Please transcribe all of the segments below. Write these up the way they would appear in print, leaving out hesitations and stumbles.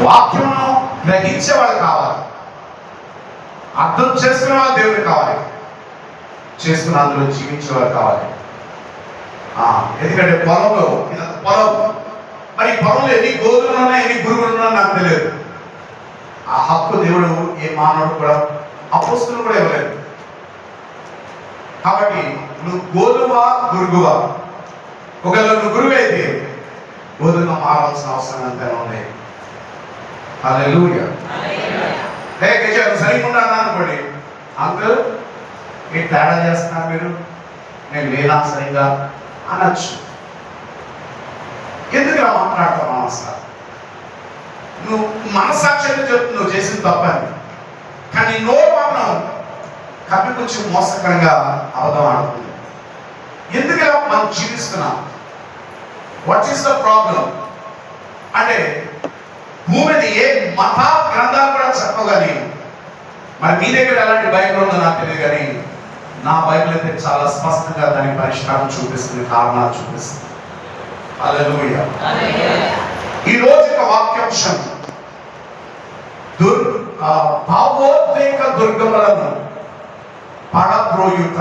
వాక్యమును గ్రహించేవాడు కావాలి, అర్థం చేసుకునేవాడు దేవుడు కావాలి, చేసుకుని అందులో జీవించేవారు కావాలి. ఎందుకంటే పొలంలో ఇదంతా పొలం, మరి పొలంలో ఎన్ని గోధుమలు ఉన్నాయి, ఎన్ని గురుగులు ఉన్నాయి నాకు తెలియదు. ఆ హక్కు దేవుడు ఏ మానవుడు కూడా, అపోస్తులు కూడా ఇవ్వలేదు. కాబట్టి నువ్వు గోధుమా గురుగువా? ఒకవేళ నువ్వు గురువు అయితే గోధుమ మారాల్సిన అవసరం ఎంతైనా ఉంది. హల్లెలూయా. సరిగ్గా ఉన్నాను అనుకోండి, అంకుల్ మీరు తేడా చేస్తున్నారు, మీరు నేను లేదా సరిగ్గా అనొచ్చు. ఎందుకు ఇలా మాట్లాడతావు అసలు? నువ్వు మనసాక్షిగా చెప్తు నువ్వు చేసిన తప్పని, కానీ నోరు మాత్రం కప్పిపుచ్చి మోసకరంగా అబద్ధం ఆడుతుంది. ఎందుకు ఇలా మనం జీవిస్తున్నాం? What is the problem? అంటే భూమిది ఏ మత గ్రంథాలు కూడా చెప్పగాని, మరి మీ దగ్గర ఎలాంటి బైబిల్ ఉందో నాకు తెలియదు, కానీ నా బైబిల్ అయితే చాలా స్పష్టంగా దాని పరిష్కారం చూపిస్తుంది, కారణాలు చూపిస్తుంది. హల్లెలూయా. ఈ రోజు యొక్క వాక్యాంశం భావోద్వేగ దుర్గములను పడద్రోయుట.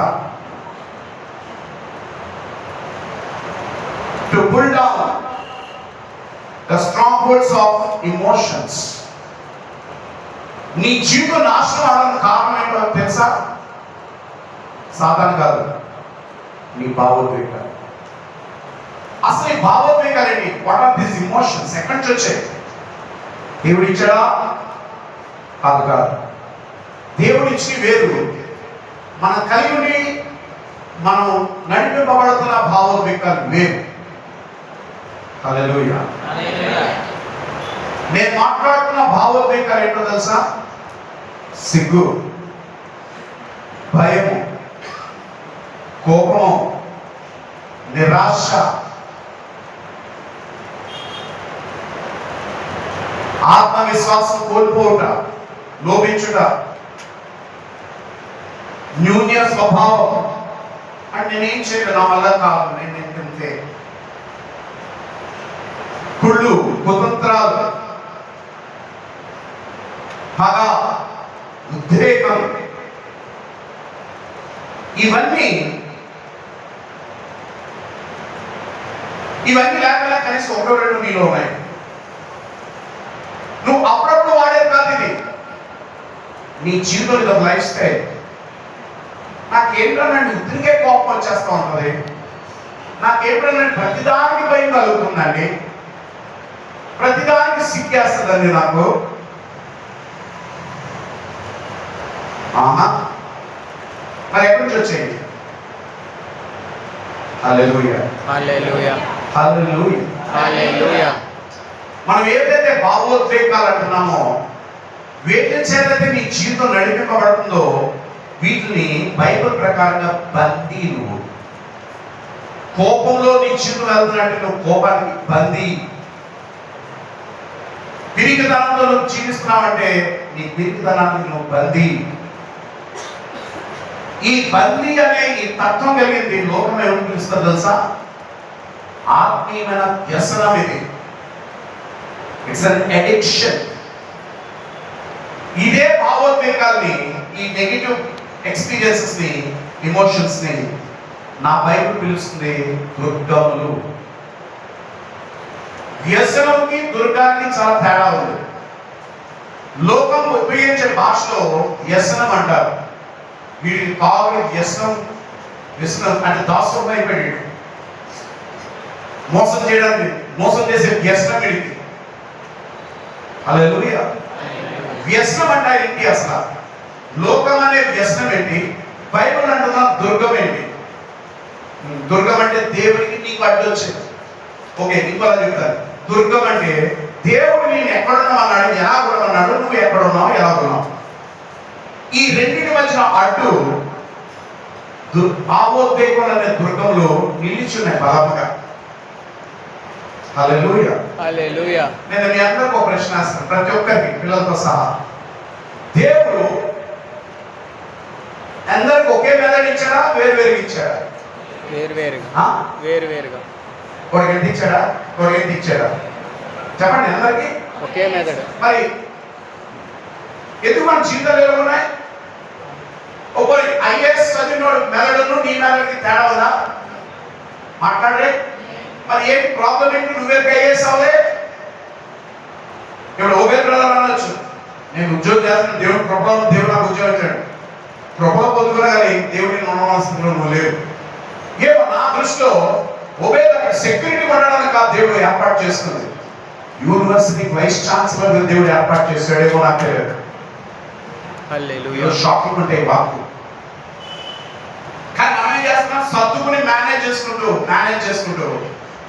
To pull down the strongholds of emotions. నీ జీవితం నాశనం అవడానికి కారణం ఏంటో తెలుసా? సాధారణ కాదు, నీ భావోద్వేగాలు. అసలు ఈ భావోద్వేగాలు ఏంటి? What are these emotions? ఎక్కడి నుంచి వచ్చాయి? దేవుడు ఇచ్చాడా? కాదు కాదు. దేవుడు ఇచ్చి వేరు, మనం కలిగి ఉండి మనం నడిపింపబడుతున్న భావోద్వేగాలు వేరు. హల్లెలూయా. నేను మాట్లాడుతున్న భావోద్వేగాలు ఏంటో తెలుసా? సిగ్గు, భయము, కోపము, నిరాశ, ఆత్మవిశ్వాసం కోల్పోవుట, లోపించుట, న్యూన్య స్వభావం. అంటే నేనేం చేయను, నా వల్ల కాదు, నేను తింటే, కుళ్ళు, కుతంత్రాలు, పగ, ఉద్రేకం, ఇవన్నీ లేకుండా కనీసం ఒకటో రెండు నీలో ఉన్నాయి. నువ్వు అప్పుడప్పుడు వాడేది కాదు, ఇది నీ జీవితంలో ఇది ఒక లైఫ్ స్టైల్. నాకేంటన్నా ఉద్రికే కోపం వచ్చేస్తా ఉంటుంది, నాకేంటన్నా ప్రతిదానికి భయం కలుగుతుందండి, ప్రతిదానికి సిగ్గేస్తుందండి నాకు. మరి ఎక్కడి నుంచి వచ్చేయండి? హల్లెలూయా. హల్లెలూయా. హల్లెలూయా. హల్లెలూయా. మనం ఏదైతే భావోద్వేగాలు అంటున్నామో, వేటి చేతైతే నీ జీవితం నడిపింపబడుతుందో వీటిని బైబిల్ ప్రకారంగా బందీలు. కోపంలో నీ జీవితం వెళ్తున్నట్టు నువ్వు కోపానికి బందీ. పిరికితనంలో నువ్వు జీవిస్తున్నావంటే నీ పిరికితనానికి నువ్వు బందీ. ఈ బందీ అనే ఈ తత్వం కలిగింది లోకం ఏమని పిలుస్తుంది తెలుసా? ఆత్మీయమైన వ్యసనం ఇది. It's an addiction. ఇదే భావోద్వేగాల్ని, ఈ నెగిటివ్ ఎక్స్పీరియన్సెస్ ని, ఎమోషన్స్ ని నా బైబిల్ పిలుస్తుంది దుర్గములు. వ్యసనంకి దుర్గానికి చాలా తేడా ఉంది. లోకం ఉపయోగించే భాషలో వ్యసనం అంటారు. వీడికి కావాలి వ్యసనం. వ్యసనం అంటే దాసం అయిపోయాడు, మోసం చేయడానికి, మోసం చేసే వ్యసనం వీడికి. హల్లెలూయా. వ్యసనం అంటే ఏంటి అసలు? లోకం అనే వ్యసనం ఏంటి? బైబిల్ అంటున్నా దుర్గం ఏంటి? దుర్గం అంటే దేవుడికి నీకు అడ్డొచ్చింది. ఓకే, నీకు అలా చెప్తారు. దుర్గం అంటే దేవుడు నేను ఎక్కడున్నావు అన్నాడు, ఎలా కూడా అన్నాడు, నువ్వు ఎక్కడున్నావు, ఎలా ఉన్నావు. ఈ రెండింటి మధ్యన అడ్డు భావోద్వేగం అనే దుర్గంలో నిలిచున్నాయి బలముగా. హల్లెలూయా. హల్లెలూయా. నేను మీ అందరికి ఒక ప్రశ్న వేస్తాను, ప్రతి ఒక్కరికి, పిల్లలతో సహా. దేవుడు అందరికి ఒకే మెథడ్ ఇచ్చాడా, వేరువేరుగా ఇచ్చాడా? వేరువేరుగా. ఒకరికి ఎంత ఇచ్చాడా, ఒకరికి ఎంత ఇచ్చాడా? చెప్పండి అందరికి. ఒకే మెదడు. మరి ఎందుకు మన జీవితాలు ఎలా ఉన్నాయి? ఒకరి ఐఏఎస్ చదివినోడు మెదడును నీ మెదడుకి తేడా ఉందా? మాట్లాడరే. మరి ఏంటి ప్రాబ్లం ఏంటి? నువ్వేరికి ఐఏఎస్ అవ్వలే? ఇప్పుడు ఓబేల్ బ్రదర్ అనొచ్చు, నేను ఉద్యోగం చేస్తున్న దేవుడు కృపలో దేవుడు నాకు ఉద్యోగం ఇచ్చాడు, కృపలో పొందుకున్నా కానీ దేవుడిని నమ్మవలసిందో నువ్వు లేవు. ఏమో నా దృష్టిలో ఓబేల్ సెక్యూరిటీ ఉండడానికి ఆ దేవుడు ఏర్పాటు చేస్తుంది. యూనివర్సిటీకి వైస్ ఛాన్సలర్ దేవుడు ఏర్పాటు చేశాడేమో నాకు తెలియదు. షాకింగ్ ఉంటాయి బాబు. కానీ మనం ఏం చేస్తున్నాం? సర్దుకుని మేనేజ్ చేసుకుంటూ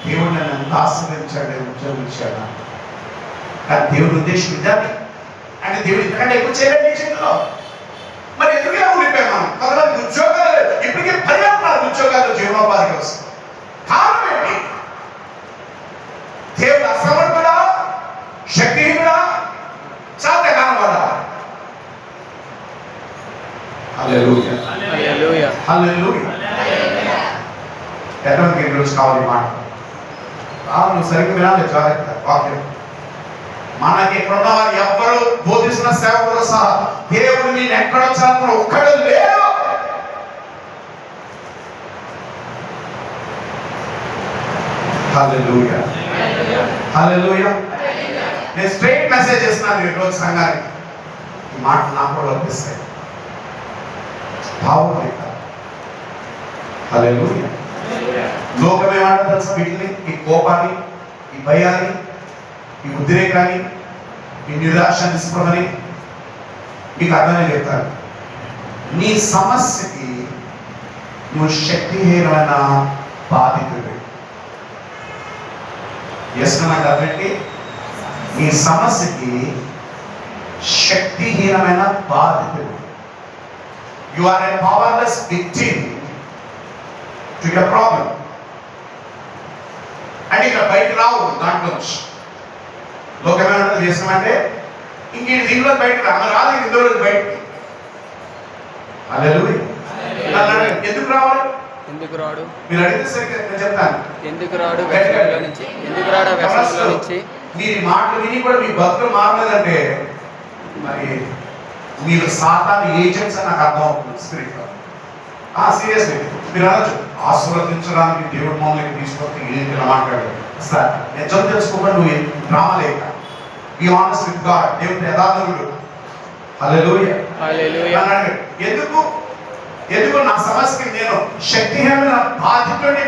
దేవుడు నన్ను ఎంత ఆశీర్వదించాడు, ఉద్యోగం ఇచ్చాడు. కానీ దేవుడి ఉద్దేశం ఇద్దాం అంటే దేవుడు ఇంతకంటే ఎక్కువ చేయలేదు నీ చేతిలో. మరి ఎందుకుగా ఉండిపోయాం మనం? కొంతమంది ఉద్యోగాలు ఇప్పటికే పర్యాప్తారు, ఉద్యోగాలు జీవనోపాధి కోసం. కారణం ఏంటి? దేవుడు అసమర్థుడా, శక్తిహీనుడా, చాతకానివాడా? హల్లెలూయా, హల్లెలూయా, హల్లెలూయా. ఎంతమందికి ఈరోజు కావాలి మాట? నువ్వు సరిగ్గా వినాలి, జాగ్రత్త వాక్యం. మనకి ఇక్కడ ఉన్న వారు ఎవ్వరు బోధిస్తున్న సేవకులు సహా దేవుడు నేను ఎక్కడొచ్చాను ఒక్కడు లేరు. హల్లెలూయా, హల్లెలూయా. నేను స్ట్రైట్ మెసేజ్ చేస్తున్నాను ఈరోజు సంఘానికి. ఈ మాట నాకు కూడా వర్తిస్తాయి. భావోద్వేగ. హల్లెలూయా. లోకం ఏమంటారు తెలుసా? వీటిని, ఈ కోపాన్ని, ఈ భయాన్ని, ఈ ఉద్రేకాన్ని, ఈ నిరాశ నిస్పృహని మీకు అర్థమే చెప్తాను. నీ సమస్యకి నువ్వు శక్తిహీనమైన బాధితుడు. వ్యసనమైన అర్థంటే నీ సమస్యకి శక్తిహీనమైన బాధితుడు. You are a powerless victim to your problem. అంటే ఇక్కడ బయట రావు దాంట్లో. లోకమైన వ్యసనం అంటే ఇంక దీనిలో బయట రాదు, ఇందులో బయట. హల్లెలూయా. ఎందుకు రావాలి? ఎందుకు రాడు? మీరు అడిగితే సరిగ్గా నేను చెప్తాను. ఎందుకు రాడు? వ్యసనంలో నుంచి. ఎందుకు రాడు? వ్యసనంలో నుంచి. మీరు మాటలు విని కూడా మీ బతుకులు మారలేదంటే మరి మీరు సాతాను ఏజెంట్స్ అని నాకు అర్థం అవుతుంది. స్పిరిట్ సీరియస్లీ మీరు అనొచ్చు, ఆశీర్వదించడానికి దేవుడు మమ్మల్ని తీసుకొస్తే ఏంటి ఇలా మాట్లాడారు సార్. నిజం తెలుసుకోకుండా నువ్వు డ్రామా లేక బి ఆనెస్ట్ విత్ గాడ్. దేవుడు యథార్థుడు. హల్లెలూయా, హల్లెలూయా. ఎందుకు నా సమస్యకి నేను శక్తిహీనమైన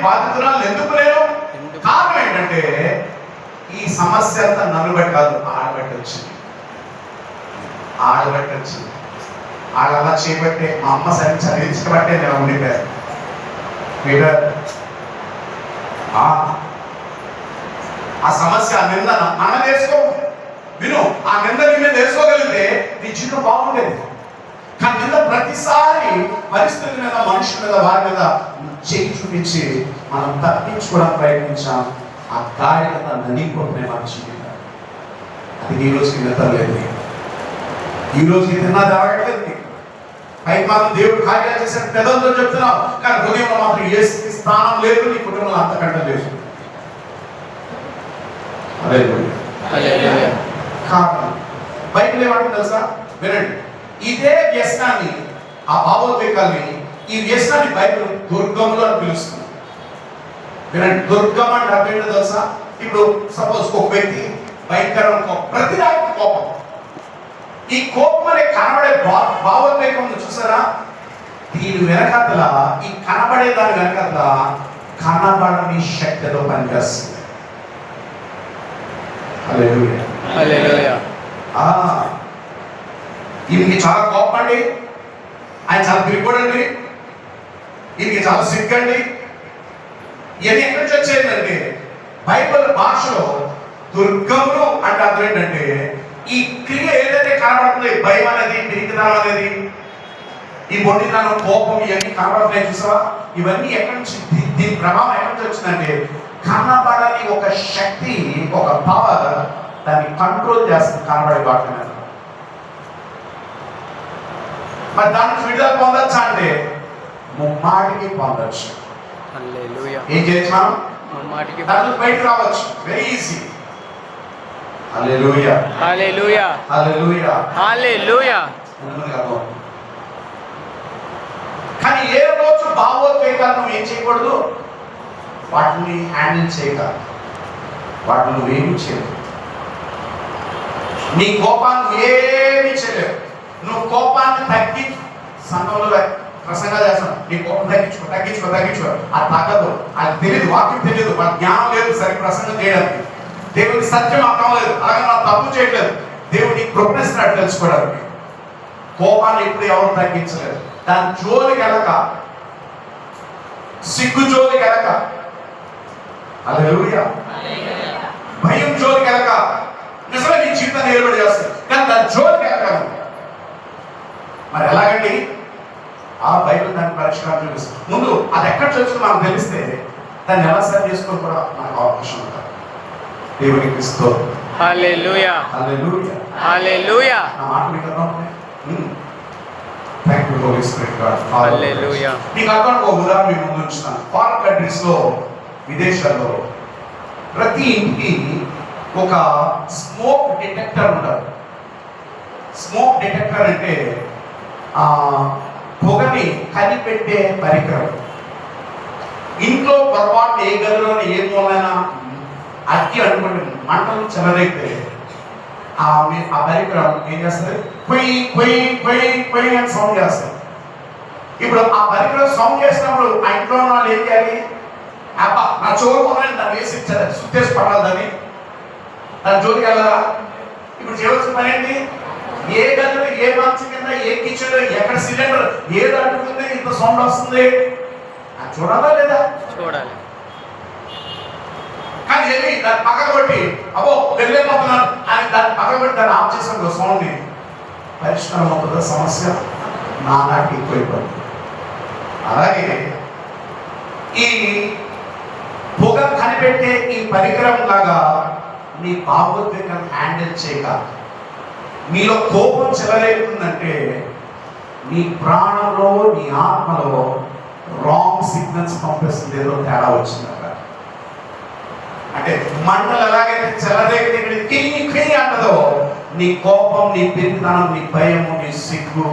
బాధితురాలు ఎందుకు లేను? కారణం ఏంటంటే ఈ సమస్య అంతా నన్ను బట్టి కాదు, ఆడబట్టి వచ్చింది. ఆడలా చేయబట్టే, మా అమ్మ సరి చదివించబట్టే నేను ఉండిపోయాను. ఆ సమస్య, ఆ నింద మన వేసుకో విను. ఆ నింద నీ మీద వేసుకోగలిగితే నీ జీవితం బాగుండేది. కానీ నింద ప్రతిసారి పరిస్థితుల మీద, మనుషుల మీద, వారి మీద చేయి చూపించి మనం తప్పించుకోవడానికి ప్రయత్నించాం. ఆ గాయత నలిగిపోతున్నాయి మన జీవితం. అది ఈ రోజుకి నిద్రలేదు, ఈ రోజుకి తిన్నా జరగట్లేదు. పైకి మాత్రం దేవుడు కార్యాలు చేసిన పెదవులతో చెప్తున్నావు, కానీ హృదయంలో మాత్రం ఏ స్థానం లేదు, నీ కుటుంబంలో అంతకంటే లేదు. కారణం బైబిల్ ఏమంటుంది తెలుసా? వినండి. ఇదే వ్యసనాన్ని, ఆ భావోద్వేగాల్ని, ఈ వ్యసనాన్ని బైబిల్ దుర్గములు అని పిలుస్తుంది. వినండి, దుర్గం అంటే అర్థం ఏంటో తెలుసా? ఇప్పుడు సపోజ్ ఒక వ్యక్తి భయంకరమైన కోపం, ప్రతిదానికి కోపం. ఈ కోపం అనే కనబడే భావోద్వేగం చూసారా? దీని వెనకతల, ఈ కనబడే దాని వెనకతల కనబడని శక్తితో పనిచేస్తుంది. హల్లెలూయా, హల్లెలూయా. ఈయనకి చాలా కోపం అండి, ఆయన చాలా పిరిపోడండి, ఈయనకి చాలా సిగ్గండి. ఇవన్నీ ఎక్కడి నుంచి వచ్చేదంటే బైబిల్ భాషలో దుర్గములు అంటే అర్థం ఏంటంటే ఈ క్రియ ఏదైతే కనబడుతుంది, భయం అనేది, పిరికితనం అనేది, ఈ మొండితనం, కోపం, ఇవన్నీ కనబడుతున్నాయి చూసావా? ఇవన్నీ ఎక్కడి నుంచి, దీని ప్రభావం ఎక్కడి నుంచి వచ్చిందంటే కనబడని ఒక శక్తి, ఒక పవర్ దాన్ని కంట్రోల్ చేస్తుంది కనబడే వాటి మీద. మరి దాన్ని విడుదల పొందొచ్చా అంటే ముమ్మాటికి పొందొచ్చు. ఏం చేయొచ్చు మనం? ముమ్మాటికి దాంట్లో బయట రావచ్చు. Very easy. Hallelujah, hallelujah, hallelujah. Hallelujah. నెమ్మదిగా అర్థం. కానీ ఏ రోజు భావోద్వేగాలు నువ్వు ఏం చేయకూడదు, వాటిని హ్యాండిల్ చేయక, వాటిని నువ్వేమీ చేయలేవు. నీ కోపాన్ని ఏమీ చేయలేవు. నువ్వు కోపాన్ని తగ్గి సంఘంలో ప్రసంగా చేస్తాను, నీ కోపం తగ్గించుకో. అది తగ్గదు, అది తెలియదు, వాక్యం తెలియదు, మన జ్ఞానం లేదు సరి ప్రసంగం చేయడానికి. దేవుని సత్యం అర్థం లేదు, అలాగే మనం తప్పు చేయట్లేదు. దేవుడిని కృపణిస్తున్నట్టు తెలుసుకోవడానికి. కోపాన్ని ఎప్పుడు ఎవరు తగ్గించలేదు. దాని జోలికి వెళ్ళక, సిగ్గు జోలికి వెళ్ళక, హల్లెలూయా, భయం జోలికి వెళ్ళక, నిజమే నీ జీవితాన్ని ఏర్పడి చేస్తుంది. కానీ దాని జోలికి వెళ్ళగలను. మరి ఎలాగండి? ఆ బైబిల్ దాని పరిష్కారం చూపిస్తుంది. ముందు అది ఎక్కడ చర్చలో మనకు తెలిస్తే దాన్ని ఎలా సరి చేసుకొని కూడా మనకు అవకాశం ఉంటుంది. దేవునికి స్తోత్రం. హల్లెలూయా, హల్లెలూయా, హల్లెలూయా. నా మాట మీకు అర్థమవుతుంది? Thank you holy spirit god. Hallelujah. మీకు అర్థం ఒక ఉదాహరణ మీ ముందు ఉంచుతాను. ఫారిన్ కంట్రీస్ లో, విదేశాల్లో ప్రతి ఇంటికి ఒక స్మోక్ డిటెక్టర్ ఉంటారు. స్మోక్ డిటెక్టర్ అంటే పొగని కనిపెట్టే పరికరం. ఇంట్లో పొరపాటు ఏ గదిలో ఏ మూలైనా అగ్గి అనుకోండి, మంటలు చెలరైతే ఆ పరికరం ఏం చేస్తుంది? పొయ్యి పొయ్యి పొయ్యి పొయ్యి అని సౌండ్ చేస్తుంది. ఇప్పుడు ఆ పరికరం సౌండ్ చేసినప్పుడు ఆ ఇంట్లో ఉన్న వాళ్ళు ఏం చేయాలి? అబ్బా నా చోరు కొనాలి, దాన్ని వేసి సుత్తేసి పడాలి, దాని జోలికి వెళ్ళాలా? ఇప్పుడు చేయవలసిన పని ఏంటి? ఏ గదిలో, ఏ మంచం కింద, ఏ కిచెన్, ఎక్కడ సిలిండర్ ఏది అంటుకుంది, ఇంత సౌండ్ వస్తుంది, అది చూడాలా లేదా? చూడాలి. కానీ వెళ్ళి దాన్ని పక్కన కొట్టి అబ్బో వెళ్ళిపోతున్నాను అని దాన్ని పక్కన కొట్టి దాన్ని ఆఫ్ చేసిన సౌండ్ని పరిష్కారం అవుతుందా సమస్య? నానాటి ఎక్కువైపోతుంది. అలాగే ఈ పొగ కనిపెట్టే ఈ పరికరం లాగా నీ భావోద్వేగాన్ని హ్యాండిల్ చేయక, నీలో కోపం చెలరేగుతుందంటే నీ ప్రాణంలో, నీ ఆత్మలో రాంగ్ సిగ్నల్స్ పంపిస్తుంది. ఏదో తేడా వచ్చిందట. అంటే మంటలు ఎలాగైతే చెలరేగితే కింగి అంటదో, నీ కోపం, నీ పెరిగితనం, నీ భయము, నీ సిగ్గు,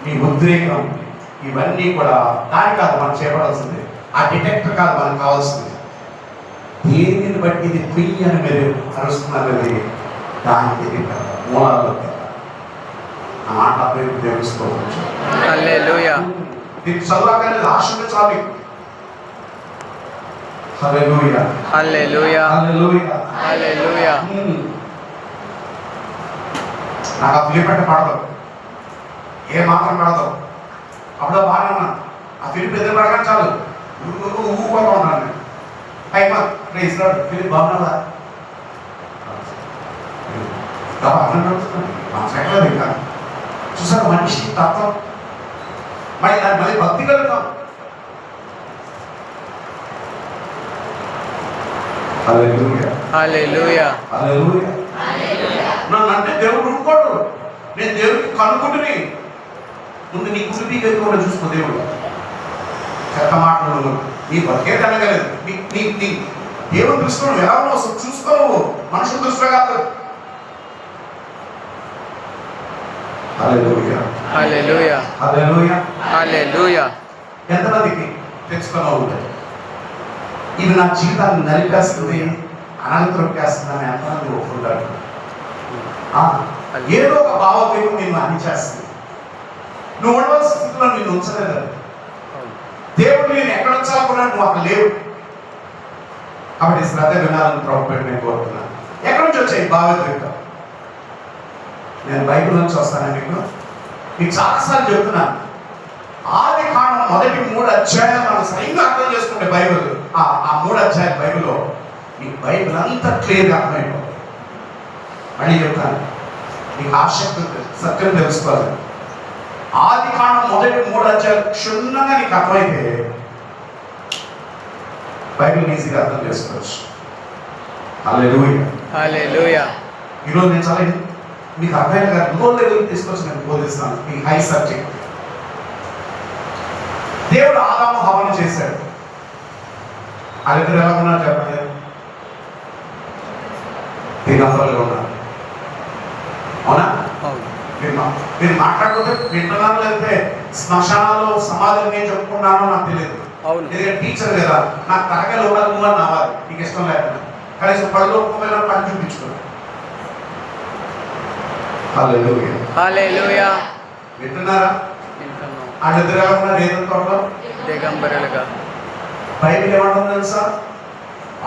నీ ఉద్రేకం, ఇవన్నీ కూడా దాని కాదు మనం చేపడాల్సింది. ఆ డిటెక్టర్ కాదు మనకు కావాల్సింది. దేనిని బట్టి ఇది పొయ్యి అని మీరు అరుస్తున్నారు, దానికి మూలాల్లో ఆ మాట అభివృద్ధి తెలుసుకోవచ్చు. హల్లెలూయా. దీన్ని చదవగానే ఆశించాలి. హల్లెలూయా, హల్లెలూయా, హల్లెలూయా, హల్లెలూయా. నాకు ఆ ఫిలిప్ అంటే పడదు, ఏ మాత్రం పడదు. అప్పుడు బాగానే ఉన్నాను. ఆ ఫిలిప్ ఎదురు పడగానే చాలు ఊపోతా ఉన్నాను నేను. అయిపో ఇస్తున్నాడు ఫిలిప్ బాగున్నాడా? ఎక్కలేదు ఇంకా. చూసారు మనిషి తత్వం. మళ్ళీ భక్తి కలుగుతాం. హల్లెలూయా, హల్లెలూయా, హల్లెలూయా. నన్ను అంటే దేవుడు ఊరుకోడు. నేను దేవుడికి కనుకుంటుని ముందు నీ కుటుంబీ గది కూడా చూసుకో. దేవుడు చెత్త మాటలు నీ బతికే తినగలేదు. నీ దేవుని దృష్టిలో ఎలా ఉన్నావు చూసుకో. నువ్వు మనుషుల దృష్టిలో కాదు. హల్లెలూయా, హల్లెలూయా, హల్లెలూయా, హల్లెలూయా. ఎంతమందికి తెచ్చుకున్నావు ఉంటాయి? ఇది నా జీవితాన్ని నలిపేస్తుంది, అనంతరొక్కేస్తుందని ఎంతమంది ఒప్పుకుంటారు? ఏదో ఒక భావోద్వేగం నిన్ను అనిచేస్తుంది. నువ్వు ఉండవలసిన స్థితిలో నిన్ను ఉంచలేదు. దేవుడు నేను ఎక్కడ ఉంచాలనుకున్నాడు, నువ్వు అక్కడ లేవు. కాబట్టి శ్రద్ధ వినాలని ప్రభుత్వం నేను కోరుతున్నాను. ఎక్కడి నుంచి వచ్చాయి భావోద్వేగం? నేను బైబిల్ నుంచి వస్తాను. మీకు చాలాసార్లు చెప్తున్నాను. ఆది కాండం మొదటి 3 అధ్యాయాలు మనం సరిగ్గా అర్థం చేసుకుంటే బైబిల్, ఆ 3 అధ్యాయాలు బైబిల్లో మీకు బైబిల్ అంతా క్లియర్గా అర్థమైపోతుంది. మళ్ళీ చెప్తాను, మీకు ఆసక్తి సత్యం తెలుసుకోవాలి. ఆది కాండం మొదటి 3 అధ్యాయాలు క్షుణ్ణంగా నీకు అర్థమైతే బైబిల్ ఈజీగా అర్థం చేసుకోవచ్చు. హల్లెలూయా, హల్లెలూయా. ఈరోజు నేను చాలా మీకు అర్థమైన గారు లో లెవెల్ తీసుకొచ్చి నేను బోధిస్తాను. ఈ హై సబ్జెక్ట్. దేవుడు ఆదాము హవ్వను చేశాడు. వాళ్ళిద్దరు ఎలా ఉన్నారు చెప్పండి? దిగంబరులుగా ఉన్నారు. మీరు మాట్లాడకపోతే వింటున్నాను, లేకపోతే శ్మశానాలు సమాధులు నేను చెప్పుకున్నానో నాకు తెలియదు. అవును. ఎందుకంటే టీచర్ కదా, నాకు తరగా లోకాలు నువ్వు అని నావాలి, నీకు ఇష్టం లేకుండా కనీసం పళ్ళు ఒప్పుకోవాలి పని చూపించుకోవాలి. హల్లెలూయా. హల్లెలూయా. వింటున్నారా? వింటున్నాం. వాళ్ళిద్దరు ఎలా ఉన్నారు ఏదో తోటలో? దిగంబరులుగా. బైబిల్ ఏమంటుంది తెలుసా?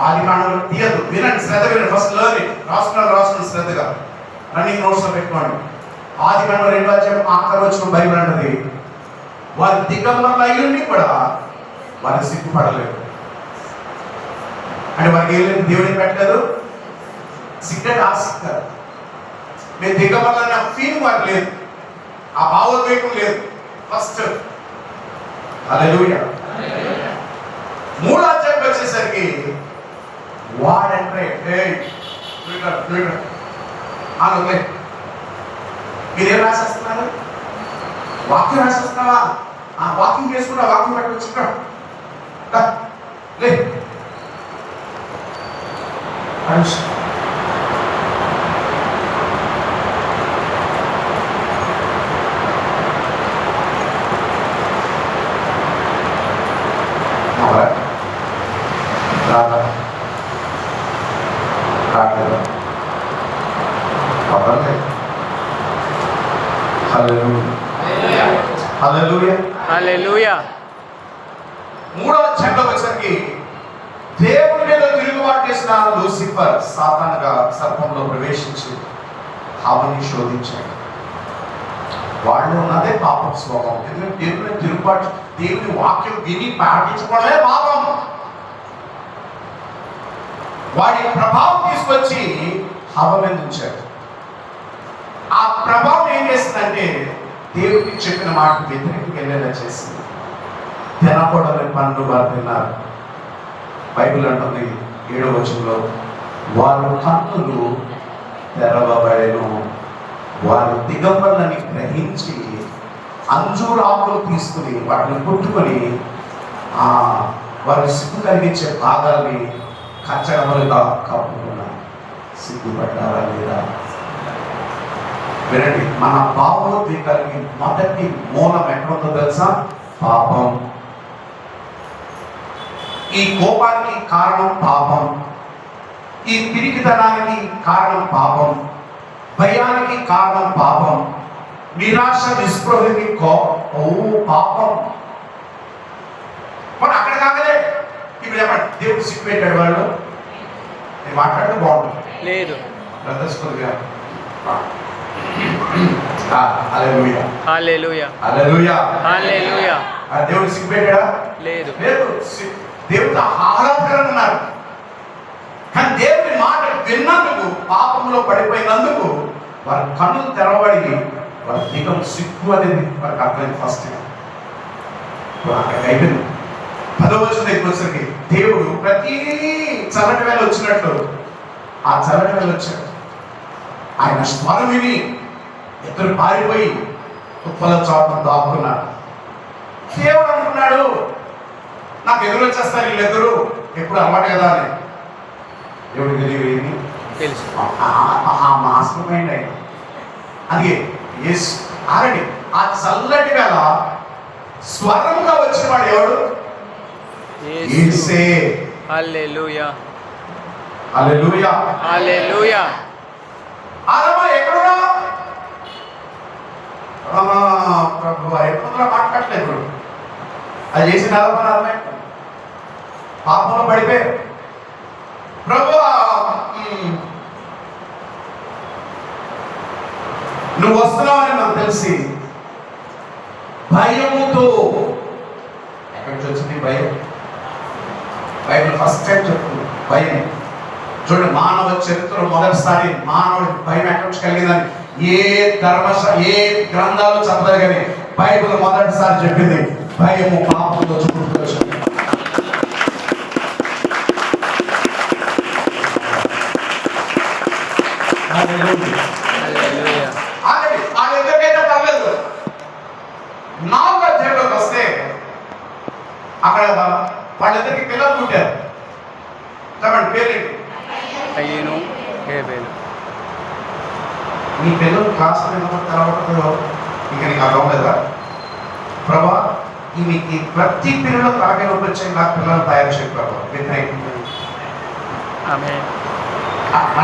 ఆది కాండంలో తీయదు, వినండి, శ్రద్ధ వినండి. ఫస్ట్ లర్నింగ్ రాసుకున్న శ్రద్ధగా రన్నింగ్ నోట్స్ లో పెట్టుకోండి. ఆది కాండం 2వ అధ్యాయం ఆఖరి వచ్చిన బైబిల్ అంటది, వారి దిగంబరులు అయ్యుండి కూడా వారి సిగ్గుపడలేదు. అంటే వారికి ఏం లేదు, దేవుడిని పెట్టలేదు, సిగ్గట్ ఆశిస్తారు. మేము దిగంబరులన్న ఫీలింగ్ వారికి లేదు, ఆ భావోద్వేగం లేదు. ఫస్ట్ హల్లెలూయా. 3వ అధ్యాయం వచ్చేసరికి వాడంటే మీరేం రాసేస్తున్నారు? వాక్యం రాసేస్తున్నావా? ఆ వాకింగ్ చేసుకుంటా, వాకింగ్ పట్టుకొచ్చుకుంటా లే. హల్లెలూయా. హల్లెలూయా. 3వ అధ్యాయంలో వచ్చేసరికి దేవుని మీద తిరుగుబాటు చేసిన లూసిఫర్ సాతానుగా సర్పంలో ప్రవేశించి హవ్వని శోధించాడు. వాళ్ళు ఉన్నదే పాపం స్వభావం. ఎందుకంటే దేవుని మీద తిరుగుబాటు, దేవుని వాక్యం విని పాటించుకోవడమే పాపం. వాడి ప్రభావం తీసుకొచ్చి హవ్వ మీద ఉంచాడు. ఆ ప్రభావం ఏం చేసిందంటే దేవుడికి చెప్పిన మాట వ్యతిరేకంగా వెళ్ళేలా చేసింది. తినకూడని పండ్లు వారు తిన్నారు. బైబిల్ అంటుంది 7వ వచనంలో, వారు కన్నులు తెరవబడెను, వారు దిగంబరులని గ్రహించి అంజూరు ఆకులు తీసుకుని వాటిని కుట్టుకొని వారి సిగ్గు కలిగించే భాగాల్ని కచ్చడమలుగా కప్పుకున్నారు. సిగ్గుపడ్డారా లేదా? వినండి, మన భావోద్వేగాలకి మొదటి మూలం ఎక్కడుందో తెలుసా? పాపం. ఈ కోపానికి కారణం పాపం, ఈ పిరికితనానికి కారణం పాపం, భయానికి కారణం పాపం, నిరాశ నిస్పృహకి పాపం. మరి అక్కడ కాకలే ఇప్పుడు చెప్పండి, దేవుడు సిగ్గు పెట్టాడు వాళ్ళు? నేను మాట్లాడితే బాగుంటుంది లేదు. హల్లెలూయా. హల్లెలూయా. హల్లెలూయా. హల్లెలూయా. దేవుడు సిగ్గుపెట్టాడా? లేదు. లేదు. దేవుడు ఆహ్లాదకరంగా ఉన్నారు. కానీ దేవుని మాట విన్నందుకు, పాపంలో పడిపోయినందుకు వారి కన్నులు తెరవబడి వారి దిగం సిగ్గు అనేది వారికి అర్థమైంది. ఫస్ట్ అక్కడికి అయిపోయింది. 10వ వచనం దగ్గర వచ్చేసరికి దేవుడు ప్రతి చల్లటి వేళ వచ్చినట్లు ఆ చల్లటి వేళ వచ్చాడు. ఆయన స్వరం విని ఇద్దరు పారిపోయి ఉప్పల చోట దాక్కున్నాడు. దేవుడు అనుకున్నాడు, నాకు ఎదురు వచ్చేస్తారు వీళ్ళెద్దరు, ఎప్పుడు అలవాటు కదా అని. దేవుడికి తెలియదు తెలుసు, మాస్టర్ మైండ్ అయింది. అందుకే ఆల్రెడీ ఆ చల్లటి వేళ స్వరంగా వచ్చిన వాడు ఎవడు? యేసే. హల్లెలూయా. హల్లెలూయా. హల్లెలూయా. ఆదమా ఎక్కడున్నా? ప్రభు ఎక్కడ మాట్లాడలేదు. ఇప్పుడు అది చేసిన ఆదమా పాపంలో పడిపోయారు. ప్రభు నువ్వు వస్తున్నావని నాకు తెలిసి భయముతో, ఎక్కడి నుంచి వచ్చింది భయం? బైబిల్ ఫస్ట్ టైం చెప్తుంది భయం. చూడండి, మానవ చరిత్రలో మొదటిసారి మానవుడికి భయం ఎక్కడి నుంచి కలిగిందని ఏ గ్రంథాలు చెప్పలేదు, కానీ బైబిల్ మొదటిసారి చెప్పింది భయము పాపంతో చుట్టుకొచ్చింది. వాళ్ళిద్దరికైతే పర్లేదు. 4వ అధ్యాయంలోకి వస్తే అక్కడ వాళ్ళిద్దరికి పిల్లలు పుట్టారు. చెప్పండి పేర్లు. కయీను, హేబెలు. నీ పిల్లలు క్లాస్ తెలవటంలో ఇక నీకు అర్థం లేదా? ప్రభా ఈ ప్రతి పిల్లలు తాగే నొప్పి వచ్చాయి, నా పిల్లలు తయారు చేయ ప్రభావ వ్యతిరేకం ఆమేన్.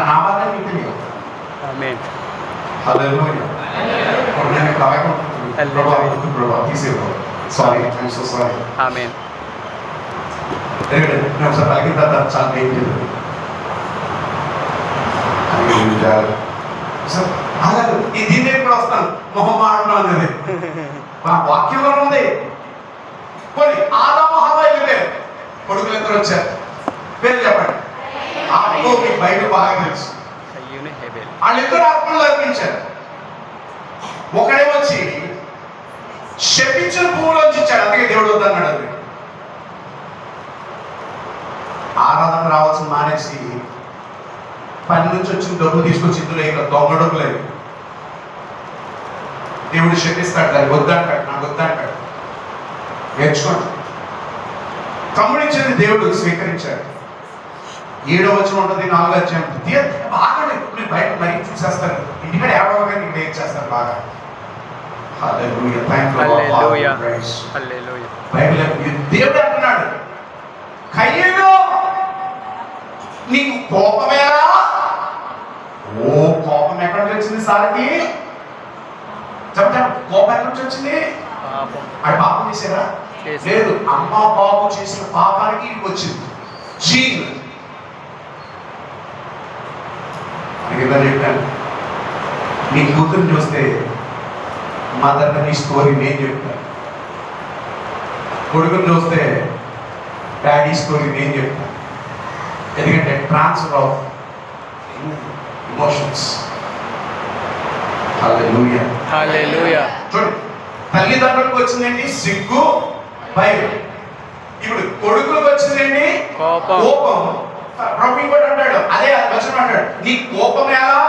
నా బాధ మీకు తెలియదు. ఆమేన్. హల్లెలూయా. ఇప్పుడు నేను తాగే ప్రభావ ప్రభావ తీసేవు. Sorry, I'm so sorry. Amen. నేను ఒకసారి తాగిన తర్వాత చాలా ఏం చేయలేదు. అలాగే ఈ దీని కూడా వస్తాను మొహం మాడడం అనేది మా వాక్యంలో ఉంది. కొన్ని ఆదాము హవ్వలు లేరు, కొడుకులు ఇద్దరు వచ్చారు. పేరు చెప్పండి. ఆత్మ మీకు బయట బాగా తెలుసు. కయ్యూను హేబెల్. వాళ్ళిద్దరు ఆత్మలు అర్పించారు. ఒకడే వచ్చి శపించిన పువ్వులోంచి ఇచ్చాడు, అందుకే దేవుడు వద్దన్నాడు. అది ఆరాధన రావాల్సిన మానేసి పని నుంచి వచ్చిన డబ్బులు తీసుకొచ్చి ఇందులో ఇక దొంగ డబ్బులేదు. దేవుడు శపిస్తాడు, దాన్ని వద్దంటాడు, నాకు వద్దంటాడు. నేర్చుకోండి. తమ్ముడిచ్చింది దేవుడు స్వీకరించాడు. 7వ వచనం ఉంటుంది, 4వ అధ్యాయం బాగా మీరు బయట మరీ చూసేస్తారు. ఇంటికాడ ఏడవగా నీకు ఏం చేస్తారు బాగా. హల్లెలూయా. హల్లెలూయా. హల్లెలూయా. బైబిల్ దేవుడు అంటున్నాడు, కయ్యను నీకు కోపమేరా? ఓ కోపం ఎక్కడి నుంచి వచ్చింది సార్కి? చెప్తాను, కోపం ఎక్కడి నుంచి వచ్చింది? పాపం. అది పాపం చేశారా? లేదు, అమ్మ బాబు చేసిన పాపానికి ఇది వచ్చింది. జీన్ ఇలా చెప్పాను, నీ కూతురు చూస్తే మదర్ నీ స్టోరీ నేను చెప్తాను, కొడుకుని చూస్తే డాడీ స్టోరీ నేను చెప్తాను. ఎందుకంటే ట్రాన్స్ఫర్ ఆఫ్ ఎమోషన్స్. హల్లెలూయా. హల్లెలూయా. చూడండి, తల్లిదండ్రులకు వచ్చిందండి సిగ్గు, భయం. ఇప్పుడు కొడుకులకు వచ్చిందండి కోపం. కోపం. ప్రభు ఇంకోటి అంటాడు, అదే వచనం అంటాడు, నీ కోపం ఎలా,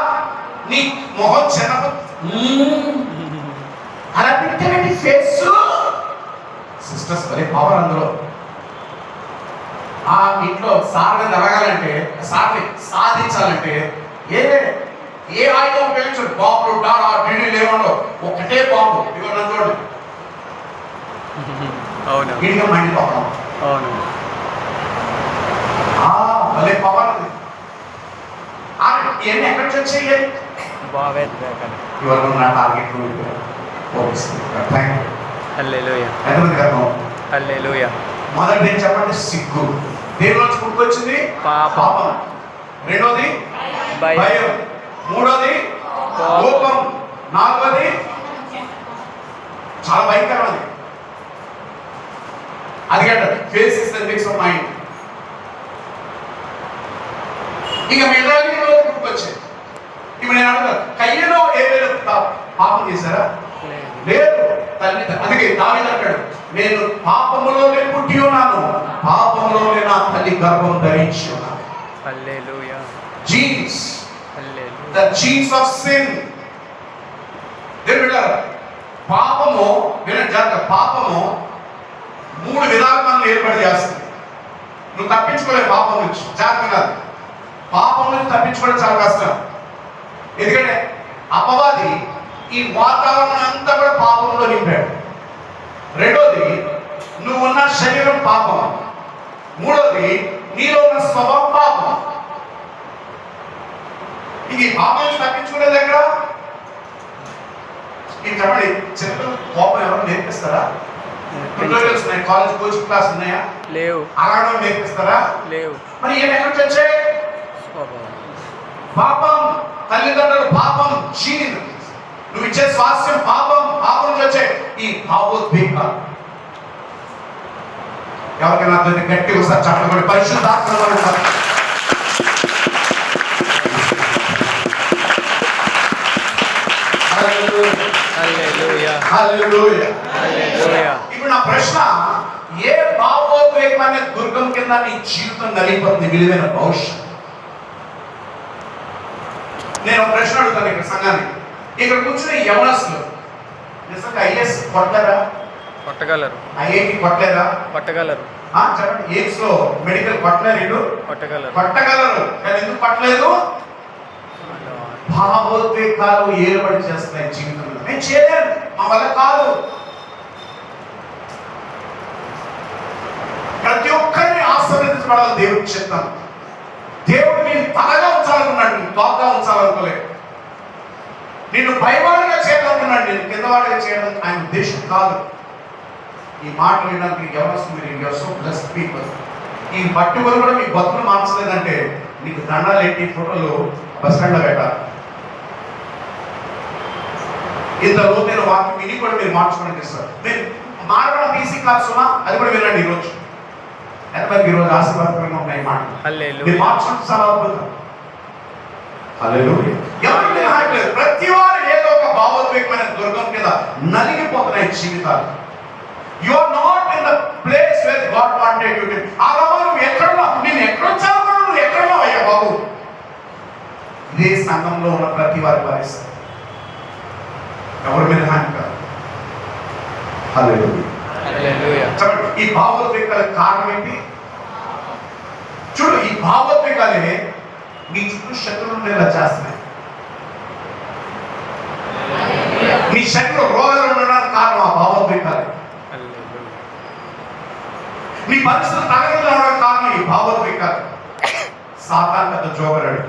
నీ మొహం చిన్నపు అలా పెట్టానండి ఫేస్. సిస్టర్స్ అదే పవర్ అందులో. ఆ ఇంట్లో సార్ని జరగాలంటే, సార్ని సాధించాలంటే ఏ ఆయుధం ఉపయోగించడు. బాంబులు డాడా ఢిల్లీ లేవడం, ఒకటే బాంబు. ఇవ్వ నన్ను చూడండి, అవును. గిడిగా మండిపోతాం. అవును. భలే పవర్ ఉంది. ఇవన్నీ ఎక్కడి నుంచి వచ్చాయి? బావే. ఇవాళ నా టార్గెట్ థ్యాంక్ యూ. హల్లెలూయా. ఎంతమంది అర్థం? హల్లెలూయా. మొదటి ఏం చెప్పండి? సిగ్గు. దేనిలోంచి పుట్టుకొచ్చింది? పాపం. రెండోది భయం. మూడోది కోపం. నాలుగోది చాలా భయంకరమైనది. అది కంటే face is the mix of mind. ఇక మిగతాది పుట్టుకొచ్చాయి. ఇప్పుడు నేను అడుగుతాను, కయ్యలో ఏదైనా పాపం చేశారా? లేదు. తల్లి అందుకే దావీదు అంటాడు, నేను పాపములోనే పుట్టి ఉన్నాను, పాపములోనే నా తల్లి గర్భం ధరించి ఉన్నాను. Hallelujah. Genes, hallelujah. The genes of sin. దేవుడా, పాపము వినండి జాగ్రత్త, పాపము 3 విధాలుగా మనల్ని ఏర్పాటు చేస్తుంది. నువ్వు తప్పించుకోలేవు పాపం నుంచి. జాగ్రత్త, పాపం నుంచి తప్పించుకోవడం చాలా కష్టం. ఎందుకంటే అపవాది ఈ వాతావరణం అంతా కూడా పాపంలో నింపాడు. రెండోది, నువ్వు ఉన్న శరీరం పాపం. మూడోది, నీలో ఉన్న స్వభావం పాపం. ఇది పాపం నుంచి తప్పించుకునే దగ్గర ఇది చెప్పండి, చిన్నపిల్లలకు కోపం ఎవరు నేర్పిస్తారా? ట్యూటోరియల్స్ ఉన్నాయి, కాలేజ్ కోచింగ్ క్లాస్ ఉన్నాయా? లేవు. అలాగే నేర్పిస్తారా? లేవు. మరి ఏం ఎక్కడికి వచ్చాయి? పాపం. తల్లిదండ్రులు పాపం, జీన్. నువ్వు ఇచ్చే స్వాస్థ్యం పాపం, పాపం నుంచి వచ్చాయి ఈ భావోద్వేగ. ఎవరికైనా అర్థం గట్టి ఒకసారి చెప్పండి. పరిశుద్ధాత్మ ఇప్పుడు నా ప్రశ్న, ఏ భావోద్వేగం అనే దుర్గం కింద నీ జీవితం నలిగిపోతుంది, విలువైన భవిష్యత్? నేను ఒక ప్రశ్న అడుగుతాను ఇక్కడ సంఘానికి. ఇక్కడ కూర్చుని యవనస్తులు నిజంగా ఐఏఎస్ కొట్టలేరా? కొట్టగలరు. ఐఐటి కొట్టలేరా? కొట్టగలరు. చెప్పండి, ఎయిమ్స్ లో మెడికల్ కొట్టలేరు? కొట్టగలరు. కొట్టగలరు. కానీ ఎందుకు పట్టలేదు? భావోద్వేగం భావోద్వేగాలు ఏలుబడి చేస్తున్నాయి జీవితంలో. మేము చేయలేము, మా వల్ల కాదు. ప్రతి ఒక్కరిని ఆశీర్వదించబడాలి దేవుడికి చెప్తాను. దేవుడు నేను తలగా ఉంచాలనుకున్నాడు, నేను తోకగా ఉంచాలనుకోలేదు. నిన్ను పైవాడిగా చేయాలనుకున్నాడు, నేను కిందవాడిగా చేయడం ఆయన ఉద్దేశం కాదు. ఈ మాట వినడానికి ఎవరు పీపుల్ ఈ పట్టుకొని కూడా మీ బతుకులు మార్చలేదంటే నీకు దండాలు ఎట్టి ఫోటోలు బస్ స్టాండ్లో పెట్టాలి. ఇంత లోతైన వాక్యం విని కూడా మీరు మార్చుకోవడానికి ఇస్తారు. మీరు మారడం ఈజీ కాదు సుమా, అది కూడా వినండి ఈరోజు. ఎంతమందికి ఈరోజు ఆశీర్వాదకరంగా ఉన్నాయి మాటలు మీరు మార్చుకుంటే చాలా అద్భుతం. ఎవరు లేదు, ప్రతి వారు ఏదో ఒక భావోద్వేగమైన దుర్గం కింద నలిగిపోతున్నాయి జీవితాలు. You are not in the place where God wanted you to be. అలాగే నువ్వు ఎక్కడున్నావు, నేను ఎక్కడొచ్చాను, నువ్వు ఎక్కడున్నావు అయ్యా బాబు. ఇదే సంఘంలో ఉన్న ప్రతి వారి పరిస్థితి. ఎవరి మీద హాని కాదు. ఈ భావోద్వేగాలకు కారణం ఏంటి? చూడు, ఈ భావోద్వేగాలే మీ చుట్టూ శత్రువులు ఉండేలా చేస్తున్నాయి. మీ శరీరంలో రోగాలు ఉండడానికి కారణం ఆ భావోద్వేగాలే. మీ పరిస్థితులు తగలగా ఉండడానికి కారణం ఈ భావోద్వేగాలు. సాతాను పెద్ద జోగరాడు.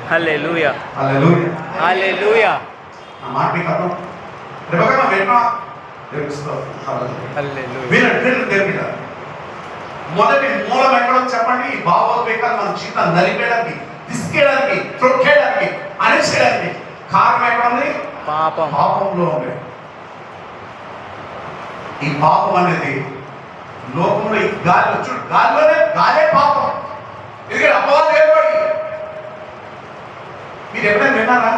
హల్లెలూయా, హల్లెలూయా, హల్లెలూయా. ఆ మాట మీకు అర్థం రేపగా విన్నా తెలుస్తావు. వినండి, మొదటి మూలం ఎక్కడో చెప్పండి. ఈ భావోద్వేగాలు మన జీవితాన్ని నలిపేయడానికి, తీసుకెళ్ళడానికి, త్రొక్కేయడానికి, అణిచేయడానికి కారణం ఎక్కడ ఉంది? పాపంలో ఉంది. ఈ పాపం అనేది లోకంలో ఈ గాలి చూడు, గాలే పాపం. ఎందుకంటే అపవాదం ఏర్పడి మీరు ఎప్పుడైనా విన్నారా?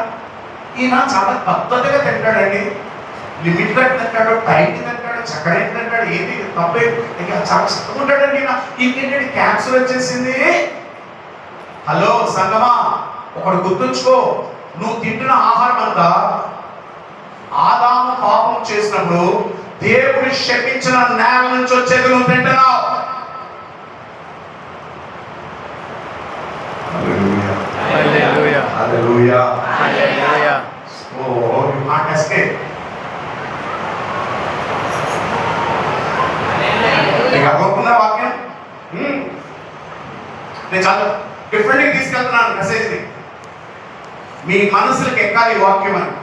ఈయన చాలా పద్ధతిగా తింటాడండి, లిమిట్గా తింటాడు, టైంకి తింటాడు, చక్కగా తింటాడు, ఏది తప్పే చాలా చక్కగా ఉంటాడండి. ఇంకేంటంటే క్యాన్సర్ వచ్చేసింది. హలో సంగమా, ఒకడు గుర్తుంచుకో, నువ్వు తింటున్న ఆహారం అంతా ఆదాము పాపం చేసినప్పుడు దేవుడు శపించిన నేల నుంచి వచ్చేది నువ్వు తింటున్నావు. వాక్యం నేను చాలా డిఫరెంట్గా తీసుకెళ్తున్నాను మెసేజ్ని. మీ మనసులకు ఎక్కాలి ఈ వాక్యం అని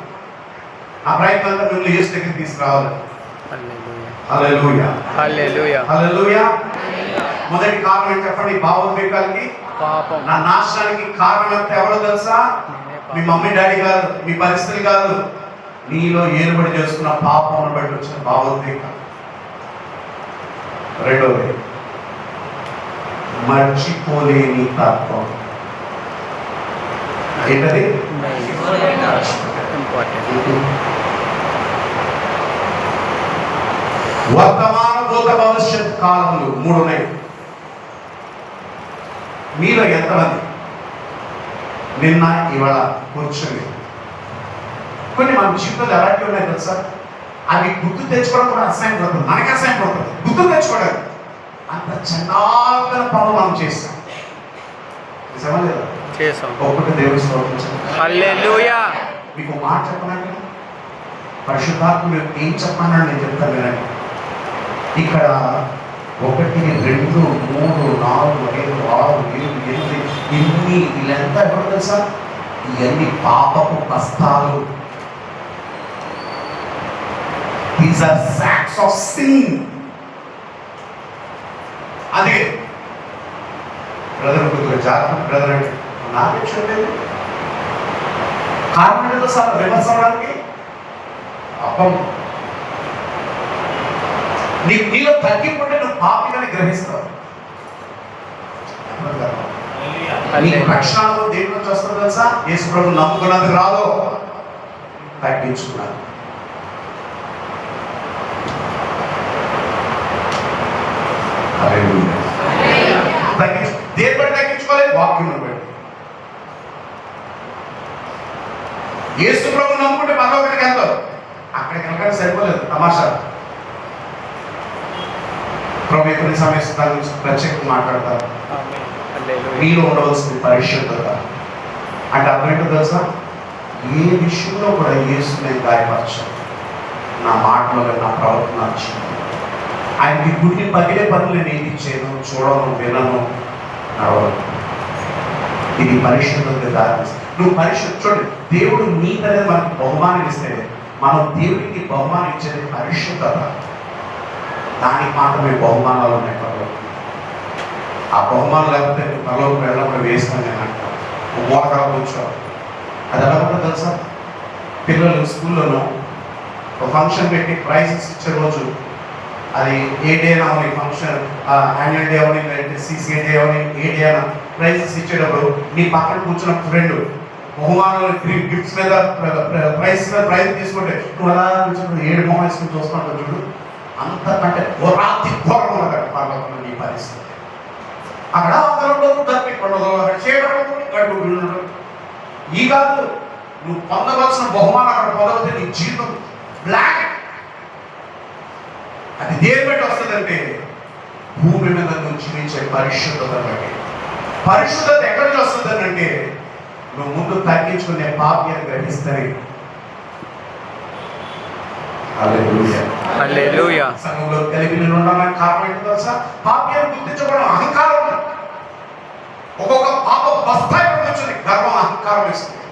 నా ప్రయత్నం అంతా మిమ్మల్ని యేసు దగ్గరికి తీసుకురావాలి. హల్లెలూయా, హల్లెలూయా, హల్లెలూయా. మొదటి కారణం ఏంటి చెప్పండి? భావోద్వేగాలకి, పాపం. నా నాశనానికి కారణం అంతా ఎవరో తెలుసా? మీ మమ్మీ డాడీ కాదు, మీ పరిస్థితులు కాదు, నీలో ఏర్పడి చేసుకున్న పాపం బట్టి వచ్చిన భావోద్వేగం. రెండోది మర్చిపోలేని తత్వం. ఏంటది? వర్తమాన, భూత, భవిష్యత్ కాలములు 3 ఉన్నాయి. మీలో ఎంతమంది నిన్న ఇవాళ కూర్చొని కొన్ని మన జీవితాలు ఎలాంటివి ఉన్నాయి తెలుసా? అవి గుర్తు తెచ్చుకోవడం కూడా అసహ్యం పడుతుంది, మనకి అసహ్యం పడుతుంది గుర్తు తెచ్చుకోవడం. అంత చండాలమైన పనులు మనం చేస్తాం. నిజమా లేదా? ఒక్కటి దేవుని స్తోత్రించండి. హల్లెలూయా. మీకు మాట చెప్పనండి, పరిశుద్ధాత్ముడు ఏం చెప్పమన్నాడు నేను చెప్తాను వినండి. ఇక్కడ 1, 2, 3, 4, 5, 6, 7, 8 ఇన్ని వీళ్ళంతా ఎక్కడ తెలుసా? ఇవన్నీ పాపపు బస్తాలు. These are sacks of sin. అదే బ్రదర్ కొద్దిగా జాగ్రత్త బ్రదర్ అంటే నాకే చూడలేదు. కారణం ఏంటో సార్ విమర్శ అవడానికి అప్పం. నీలో తగ్గిపోతే నువ్వు పాపిగానే గ్రహిస్తావు. నీకు రక్షణ దేని నుంచి వస్తుంది తెలుసా? యేసు ప్రభువుని నమ్ముకున్నది రాదు, తగ్గించుకున్నాను. దేని బట్టి తగ్గించుకోలేదు? వాక్యం బట్టి. యేసు ప్రభువుని నమ్ముకుంటే పరలోకానికి వెళ్తావు, అక్కడికి వెళ్ళడానికి సరిపోలేదు. తమాషా ప్రభు కొన్ని సమయం దాని గురించి ప్రత్యేకంగా మాట్లాడతారు. మీలో ఉండవలసింది పరిశుద్ధత. అంటే అర్థం ఏంటో తెలుసా, ఏ విషయంలో కూడా యేసు నేను గాయపరచాను, నా మాటలో నా ప్రవర్తన నచ్చింది. ఆయనకి గుడ్డి పగిలే పనులు నేను ఏమి ఇచ్చాను, చూడను, వినను, నడవను. ఇది పరిశుద్ధంగా దారిస్తుంది. నువ్వు పరిశుద్ధ చూడండి, దేవుడు నీకనే మనకు బహుమానం ఇస్తే మనం దేవుడికి బహుమానం ఇచ్చేది పరిశుద్ధత. దానికి మాత్రమే బహుమానాలు ఉన్నాయి పనులు. ఆ బహుమానం లేకపోతే తలోకి వెళ్ళడం వేస్తాను నేను అంటాను. మోడగా కూర్చో. అది ఎలా ఉంటుందో తెలుసా, పిల్లలు స్కూల్లోనూ ఒక ఫంక్షన్ పెట్టి ప్రైజెస్ ఇచ్చే రోజు, అది ఏ డే అవని ఫంక్షన్, యాన్యువల్ డే అవని, సిసిఏ డే అవని, ఏ డే అయినా ప్రైజెస్ ఇచ్చేటప్పుడు నీ పక్కన కూర్చున్న ఫ్రెండ్ బహుమానాలు గిఫ్ట్స్ మీద ప్రైజ్ తీసుకుంటే నువ్వు అలా కూర్చొని 7 మొహం వేసుకుని చూస్తున్నావు చూడు. అంతకంటే ఘోరాతి ఘోరం ఉన్నది పర్వతంలో నీ పరిస్థితి. అక్కడ ఉండదు, దర్పిక్ ఉండదు, అక్కడ చేయడం గడుపు. ఈ కాదు, నువ్వు పొందవలసిన బహుమానం అక్కడ పొందవద్దు. నీ జీవితం బ్లాక్. అది దేని బట్టి వస్తుందంటే భూమి మీద నువ్వు జీవించే పరిశుద్ధత బట్టి. పరిశుద్ధత ఎక్కడి నుంచి వస్తుందంటే నువ్వు ముందు తగ్గించుకునే పాప్యాన్ని గ్రహిస్తేనే. హల్లెలూయా. సంఘంలో కలిగి ఉండడానికి కారణం ఏంటో తెలుసా, పాప్యాన్ని గుర్తించబడడం. అహంకారం. ఒక్కొక్క పాప బస్తాయి వచ్చింది, గర్వం, అహంకారం ఇస్తుంది.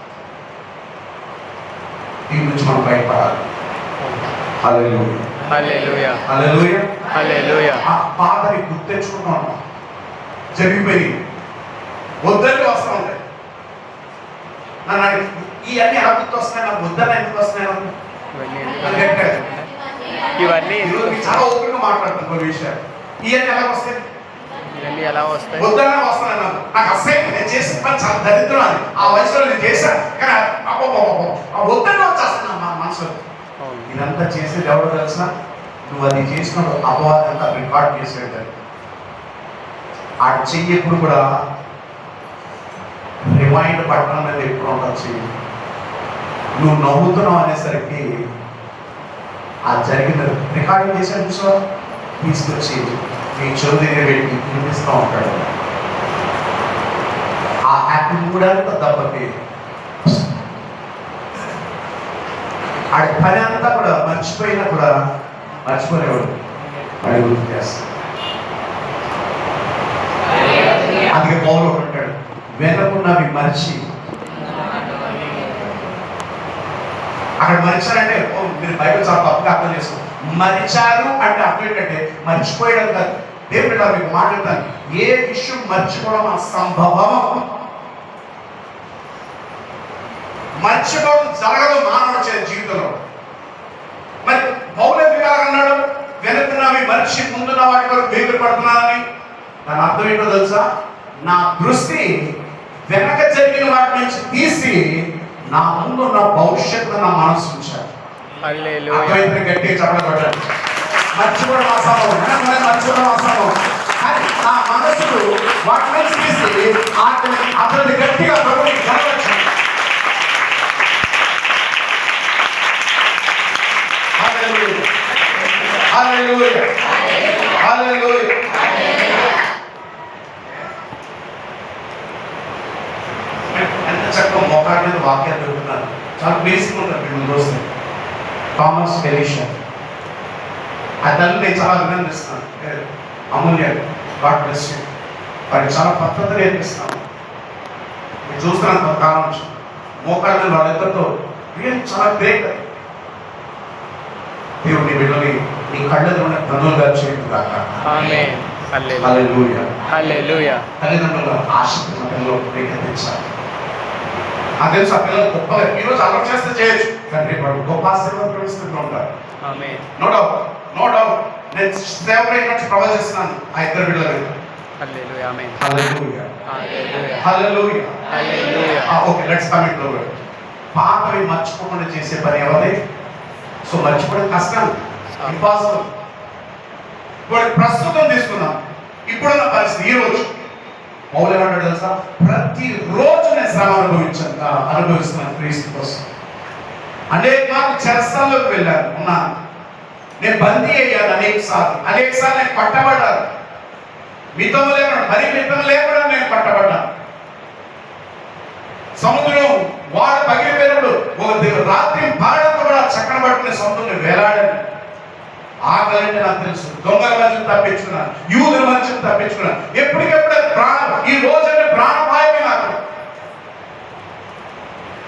దీని నుంచి మనం బయటపడాలి. హల్లెలూయా, హల్లెలూయా, హల్లెలూయా, హల్లెలూయా. ఆ బాధని గుర్తించుకున్నాను. జరిగిపోయి వద్దని వస్తూ ఉంటాయి. నన్ను ఇవన్నీ ఎలా గుర్తు వస్తున్నాయి, నాకు వద్దని ఎందుకు వస్తున్నాయి? ఇవన్నీ చాలా ఓపెన్ గా మాట్లాడతాను కొన్ని విషయాలు. ఇవన్నీ ఎలా వస్తాయి? ఇవన్నీ ఎలా వస్తాయి? వద్దనే వస్తున్నాయి. నాకు అసహ్యం. నేను చేసిన పని చాలా దరిద్రం అని ఆ వయసులో నేను చేశాను, కానీ వద్దనే వచ్చేస్తున్నా మా మనసులో. ఇదంతా చేసేది ఎవరో తెలుసా, నువ్వు అది చేసినప్పుడు అపవాదంతా రికార్డ్ చేసేది. ఆ చెయ్యి ఎప్పుడు కూడా రిమైండ్ పట్టడం అనేది ఎప్పుడు ఉంటుంది. చెయ్యి నువ్వు నవ్వుతున్నావు అనేసరికి ఆ జరిగిన రికార్డింగ్ చేశాను చూసా, తీసుకొచ్చి నీ చెవు దగ్గర పెట్టి వినిపిస్తూ ఉంటాడు. ఆ హ్యాపీ మూడంతా దెబ్బకి ఆడి పని అంతా కూడా మర్చిపోయినా కూడా మర్చిపోలేవాడు. వాడి గుర్తు చేస్తాడు. అందుకే పౌలు అంటాడు, వెనకున్నవి మర్చి. అక్కడ మరిచారంటే మీరు బైబిల్ చాలా తప్పుగా అర్థం చేసుకో. మరిచారు అంటే అర్థం ఏంటంటే మర్చిపోయడం కాదు. దేవుడు మీకు మాట్లాడతాను, ఏ విషయం మర్చిపోవడం అసంభవం. మర్చిపోవడం జరగదు మానవ జీవితంలో. మరి పౌలు ఎందుకు అన్నాడు, వెనుకున్నవి మర్చి ముందున్న వాటి వరకు వేగులు పడుతున్నానని? దాని అర్థం ఏంటో తెలుసా, నా దృష్టి వెనక జరిగిన వాటి నుంచి తీసి నా ముందు నా భవిష్యత్తు నా మనసు ఉంచాను. అర్థమైతే గట్టిగా చెప్పబడ్డాడు. మర్చిపోవడం అసంభవం, మర్చిపోవడం అసంభవం. కానీ నా మనసులు వాటి నుంచి తీసి అతన్ని గట్టిగా ప్రభుని గర్వచ్చు. హల్లెలూయా, హల్లెలూయా. ఎంత చక్కగా మోకాళ్ళ మీద వాక్యాలు పెడుతున్నారు. చాలా బేసిక్ ఉంటారు మీరు చూస్తే. థామస్ ఎలిషా ఆ తల్లి నేను చాలా అభినందిస్తున్నాను. అమూల్య, గాడ్ బ్లెస్ యూ. వారికి చాలా పద్ధతి నేర్పిస్తున్నాను. నేను చూస్తున్నాను కొంతకాలం నుంచి మోకాళ్ళ మీద వాళ్ళిద్దరితో రియల్ చాలా గ్రేట్. దేవుడు నీ బిడ్డని నీ కళ్ళలోనే ధనులుగా చేయడం కాక. ఆమేన్. హల్లెలూయా, హల్లెలూయా. తల్లిదండ్రుల ఆసక్తి పిల్లలు రేకెత్తించాలి. ఆ తెలుసు ఆ పిల్లలు గొప్పగా ఈరోజు అలవాటు చేస్తే చేయొచ్చు, కానీ రేపు గొప్ప ఆశీర్వాద పరిస్థితులు ఉంటారు. Amen. No doubt, no doubt. నేను సేవకుడిగా నుంచి ప్రవచిస్తున్నాను ఆ ఇద్దరు పిల్లలు. Hallelujah, amen. Hallelujah, hallelujah, hallelujah, hallelujah. Okay, let's come it over. పాతవి మర్చిపోకుండా చేసే పని ఎవరి? సో మర్చిపోవడం కష్టం, ఇంపాసిబుల్. ఇప్పుడు ప్రస్తుతం తీసుకున్నాం, ఇప్పుడున్న పరిస్థితి. ఈ రోజు పౌలు ఏమంటాడు తెలుసా, ప్రతి రోజు నేను శ్రమ అనుభవిస్తున్నాను క్రీస్తు కోసం. అనేక మార్లు చెరసాల్లోకి వెళ్ళాను, ఉన్నాను. నేను బందీ అయ్యాను అనేక సార్లు నేను పట్టబడ్డాను. మితం లేకుండా, మరీ మితం లేకుండా నేను పట్టబడ్డాను. సముద్రం వాడు పగిలిపోయినప్పుడు రాత్రి పాడంతో కూడా చక్కన పట్టుకునే సముద్రం వేలాడని. ఆకలంటే నాకు తెలుసు, దొంగల మధ్యను తప్పించుకున్నాను, యూదుల మధ్యను తప్పించుకున్నాను. ఎప్పటికెప్పుడే ప్రాణం, ఈ రోజు అంటే ప్రాణభాయమే నాకు.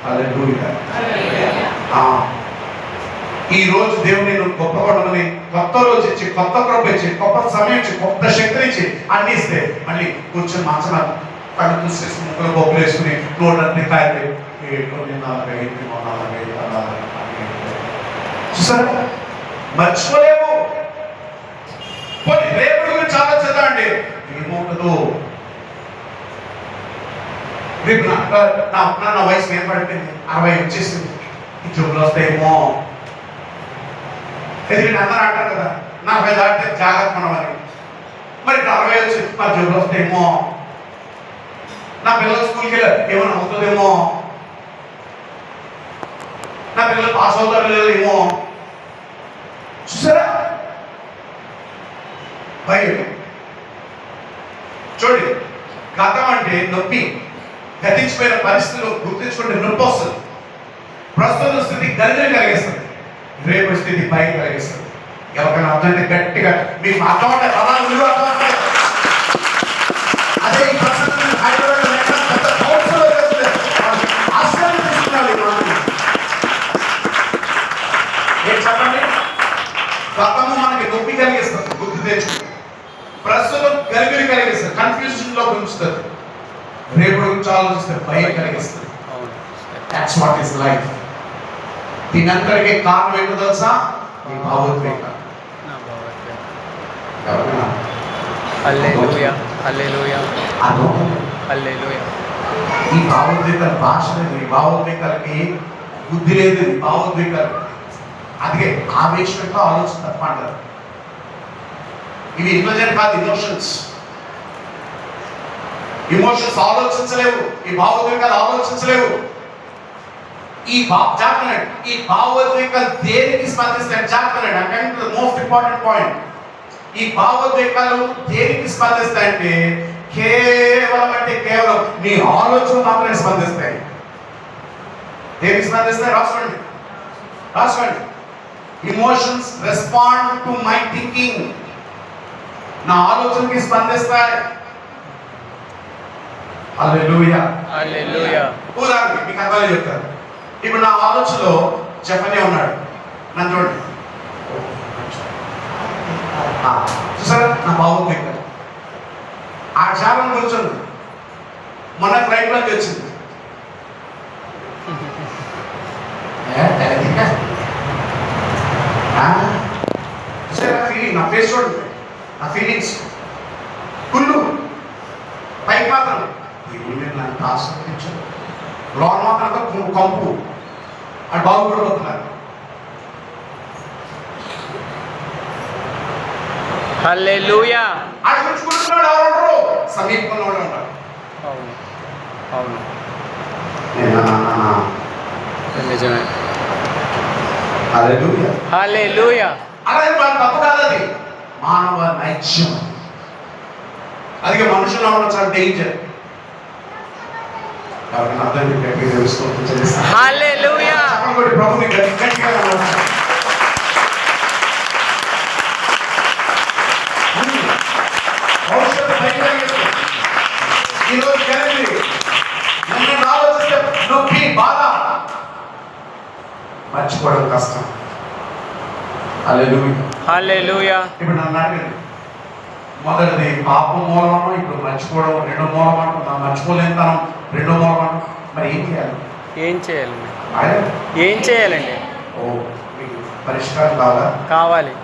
హల్లెలూయా. ఈ రోజు దేవుని నువ్వు గొప్ప కొనమని కొత్త రోజు ఇచ్చి, కొత్త కృప ఇచ్చి, గొప్ప సమయం ఇచ్చి, కొత్త శక్తిని ఇచ్చి అన్ని ఇస్తే మళ్ళీ కూర్చొని మంచం కళ్ళు మూసేసి ముక్కలు బొబ్బులు వేసుకుని నోటన్ని కాయలు చూసారా, మర్చిపోలేము. కొన్ని రేపటి గురించి ఆలోచిద్దామండి, ఏమవుతుందో రేపు నా వయసు ఏం పడిపోయింది, 60 వచ్చేసింది, ఈ జబ్బులు వస్తాయేమో. ఎందుకంటే అందరూ అంటారు కదా 40 దాటితే జాగ్రత్త మనమని. మరి 60 వచ్చి మా జబ్బులు వస్తాయేమో, నా పిల్లలు స్కూల్కి వెళ్ళారు ఏమైనా అవుతుందేమో, నా పిల్లలు పాస్ అవుతారు ఏమో. చూసారా భయం. చూడండి, గతం అంటే నొప్పి, గతించిపోయిన పరిస్థితులు గుర్తించుకుంటే నొప్పి వస్తుంది. ప్రస్తుత స్థితి దరిద్రం కలిగిస్తుంది, రేపు స్థితి భయం కలిగిస్తుంది. ఎవరికైనా అర్థమైతే గట్టిగా మీకు అర్థం అంటే పదాలు విలువ అర్థం అంటే అదే ఈ ప్రసంగం హైదరాబాద్ పెద్ద కౌన్సిల్లో చేస్తుంది. ఆశ్చర్యం తీసుకున్నాడు ఈ మాట. ఏం చెప్పండి, గతము మనకి నొప్పి కలిగిస్తుంది, గుర్తు తెచ్చుకుంటుంది. ప్రస్తుతం గలిబిలి కలిగిస్తుంది, కన్ఫ్యూజన్ లో ఉంచుతుంది. రేపు గురించి ఆలోచిస్తే భయం కలిగిస్తుంది. That's what is life. దీనంతటికీ కారణం ఏంటో తెలుసా? ఈ భావోద్వేగం. హల్లెలూయా, హల్లెలూయా, హల్లెలూయా. ఈ భావోద్వేగాల భాష లేదు, ఈ భావోద్వేగాలకి బుద్ధి లేదు. ఈ భావోద్వేగాలు అందుకే ఆవేశంతో ఆలోచన తప్ప అంటారు. ఇవి ఇంటెలిజెంట్ కాదు, ఇమోషన్స్ ఆలోచించలేవు, ఈ భావోద్వేగాలు ఆలోచించలేవు. ఈ భావోద్వేగాలు దేనికి స్పందిస్తాయి? జాగ్రత్త, అంటే మోస్ట్ ఇంపార్టెంట్ పాయింట్. ఈ భావోద్వేగాలు దేనికి స్పందిస్తాయంటే కేవలం నీ ఆలోచన మాత్రమే స్పందిస్తాయి. దేనికి స్పందిస్తాయి? రాసుకోండి. Emotions respond to my thinking. నా ఆలోచనకి స్పందిస్తాయి. హల్లెలూయా, హల్లెలూయా. ఉదాహరణకి మీకు అర్థాలు చెప్తారు. ఇప్పుడు నా ఆలోచనలో చెప్పనే ఉన్నాడు, నన్ను చూడండి. చూసారా, నా భావోద్వేగం ఆ క్షారం కూర్చొని మన ఫ్లైట్ లోకి వచ్చింది. ఫీలింగ్, నా ఫేస్ చూడండి, నా ఫీలింగ్స్ కుళ్ళు పైకి మాత్రం దేవుని నాకు ఆశ్రయించాడు, లోన్ మాత్రం కంపు అని బాగుపడిపోతున్నారు. హల్లెలూయా. అది గుర్తుకుంటున్నాడు, ఎవరు సమీపంలో ఉంటారు. అవును, అవును, నిజమే. హల్లెలూయా, హల్లెలూయా. అలాగే మన తప్పు కాదు, అది మానవ నైత్యం. అందుకే మనుషులు అవ్వడం చాలా డేంజర్. ఎవరికైనా అర్థం గట్టిగా తెలుసుకోవచ్చు. హల్లెలూయా. చెప్పండి ప్రభుని గట్టిగా. ఈరోజు కలిగి నన్ను ఆలోచిస్తే నొప్పి, బాధ మర్చిపోవడం కష్టం. హల్లెలూయా, హల్లెలూయా. ఇప్పుడు నన్ను అడగండి, మొదటిది పాపం మూలమను, ఇప్పుడు మర్చిపోవడం రెండో మూలమను, నా మర్చిపోలేనితనం రెండో మూలమను. మరి ఏం చేయాలి? ఏం చేయాలండి? మీకు పరిష్కారం కావాలి.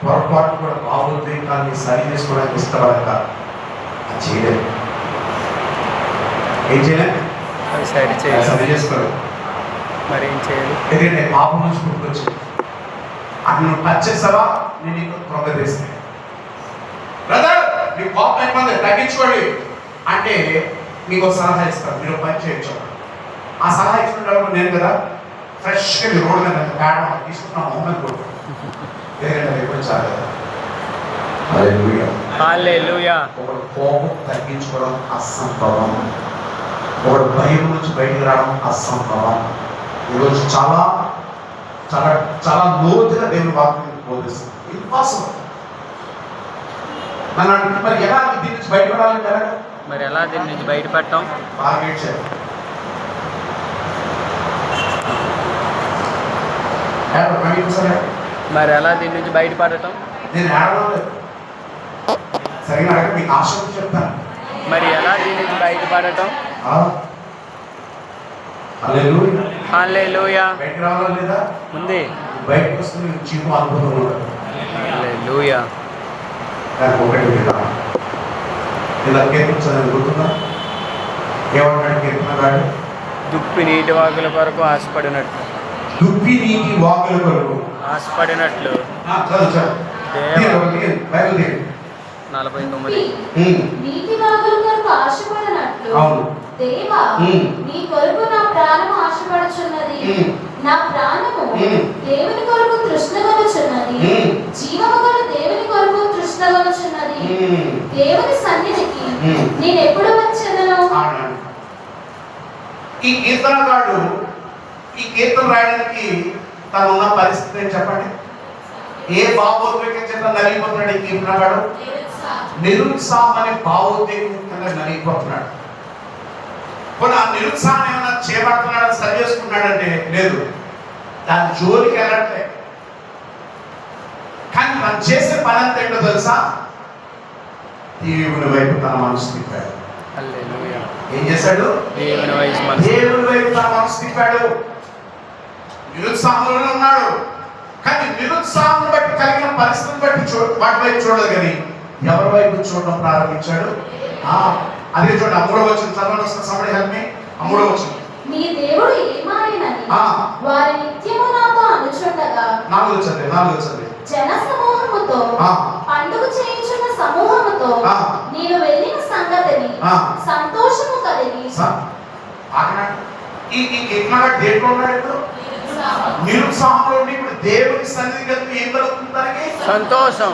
పొరపాటు కూడా భావోద్వేగాన్ని సరి చేసుకోవడానికి ఇష్టపడక అది చేయలేదు. ఏం చేయలేదు? సరి చేసుకోలేదు. మరి ఏం చేయాలి? ఎందుకంటే పాపం నుంచి పుట్టుకొచ్చి అక్కడ నువ్వు టచ్ చేస్తావా, నేను నీకు ప్రోగ్రెస్. బ్రదర్, మీ కోపం అయిపోయింది, తగ్గించుకోండి అంటే మీకు ఒక సలహా ఇస్తాను, మీరు పని చేయొచ్చు. ఆ సలహా ఇచ్చినప్పుడు నేను కదా ఫ్రెష్గా మీ రోడ్డు మీద పేడ తీసుకున్న మొహమ్మద్ కొడుకు. హల్లెలూయా. కోపం తగ్గించుకోవడం అసంభవం. ఒకడు భయం నుంచి బయటికి రావడం అసంభవం. ఈరోజు చాలా చాలా చాలా లోతుగా దేవుని వాక్యం బోధిస్తుంది. ఇంపాసిబుల్. మరి ఎలా దీని నుంచి బయటపడాలి? మరి ఎలా దీని నుంచి బయటపడటం? బాగా ఏడ్చారు. మరి ఎలా దీని నుంచి బయటపడటం? నేను ఏడవలేదు, సరిగా అడగ, మీకు ఆశ చెప్తాను. మరి ఎలా దీని నుంచి బయటపడటం? హల్లెలూయా. బయట రావాలా లేదా? ఉంది. బయటకు వస్తే మీకు జీవం అద్భుతంగా ఉంటుంది. హల్లెలూయా. దానికి ఒకటి ఇలా కీర్తించదని గుర్తుందా? ఏమన్నాడు కీర్తనగాడు? దుప్పి నీటి వాగుల కొరకు ఆశపడినట్లు. దుప్పి నీటి వాగుల కొరకు ఆశపడినట్లు. బయలుదేరి 49. నీటి వాగుల కొరకు ఆశపడినట్లు దేవా నీ కొరకు నా ప్రాణము ఆశపడుచున్నది. నా ప్రాణము దేవుని కొరకు తృష్ణగొనుచున్నది. జీవము గల దేవుని కొరకు తృష్ణగొనుచున్నది. దేవుని సన్నిధికి నేను ఎప్పుడు వచ్చేదను? ఈ కీర్తనగాడు ఈ కీర్తన రాయడానికి తను ఉన్న పరిస్థితి ఏంటి చెప్పండి? ఏ భావోద్వేగం చేత నలిగిపోతున్నాడు ఈ కీర్తనగాడు? నిరుత్సాహం అనే భావోద్వేగంగా నలిగిపోతున్నాడు. కొన్ని ఆ నిరుత్సాహం ఏమైనా చేపడుతున్నాడు, సరి చేసుకున్నాడంటే లేదు, దాని జోలికి వెళ్ళట్లే. కానీ మనం చేసే పని అంతా ఏంటో తెలుసా? దేవుని వైపు తన మనసు తిప్పాడు. హల్లెలూయా. ఏం చేశాడు? దేవుని వైపు తన మనసు తిప్పాడు. నిరుత్సాహంలోనే ఉన్నాడు, కానీ నిరుత్సాహం బట్టి కలిగిన పరిస్థితిని బట్టి వాటి వైపు చూడదు, కానీ ఎవరి వైపు చూడడం ప్రారంభించాడు? అదే చూడండి, 3వ వచనం చదవండి వస్తుంది. సమడి హెల్ప్ మీ. 3వ వచనం. నీ దేవుడు ఏమాయనని వారి నిత్యము నాతో అనుచుండగా. 4వ చదివి. జన సమూహముతో పండుగ చేయించున్న సమూహముతో నేను వెళ్ళిన సంగతిని సంతోషము కలిగి. ఈ కీర్తనగాడు దేంట్లో ఉన్నాడు? ఇప్పుడు నిరుత్సాహంలో ఉండి ఇప్పుడు దేవుని సన్నిధి కలిపి ఏం కలుగుతుంది దానికి? సంతోషం.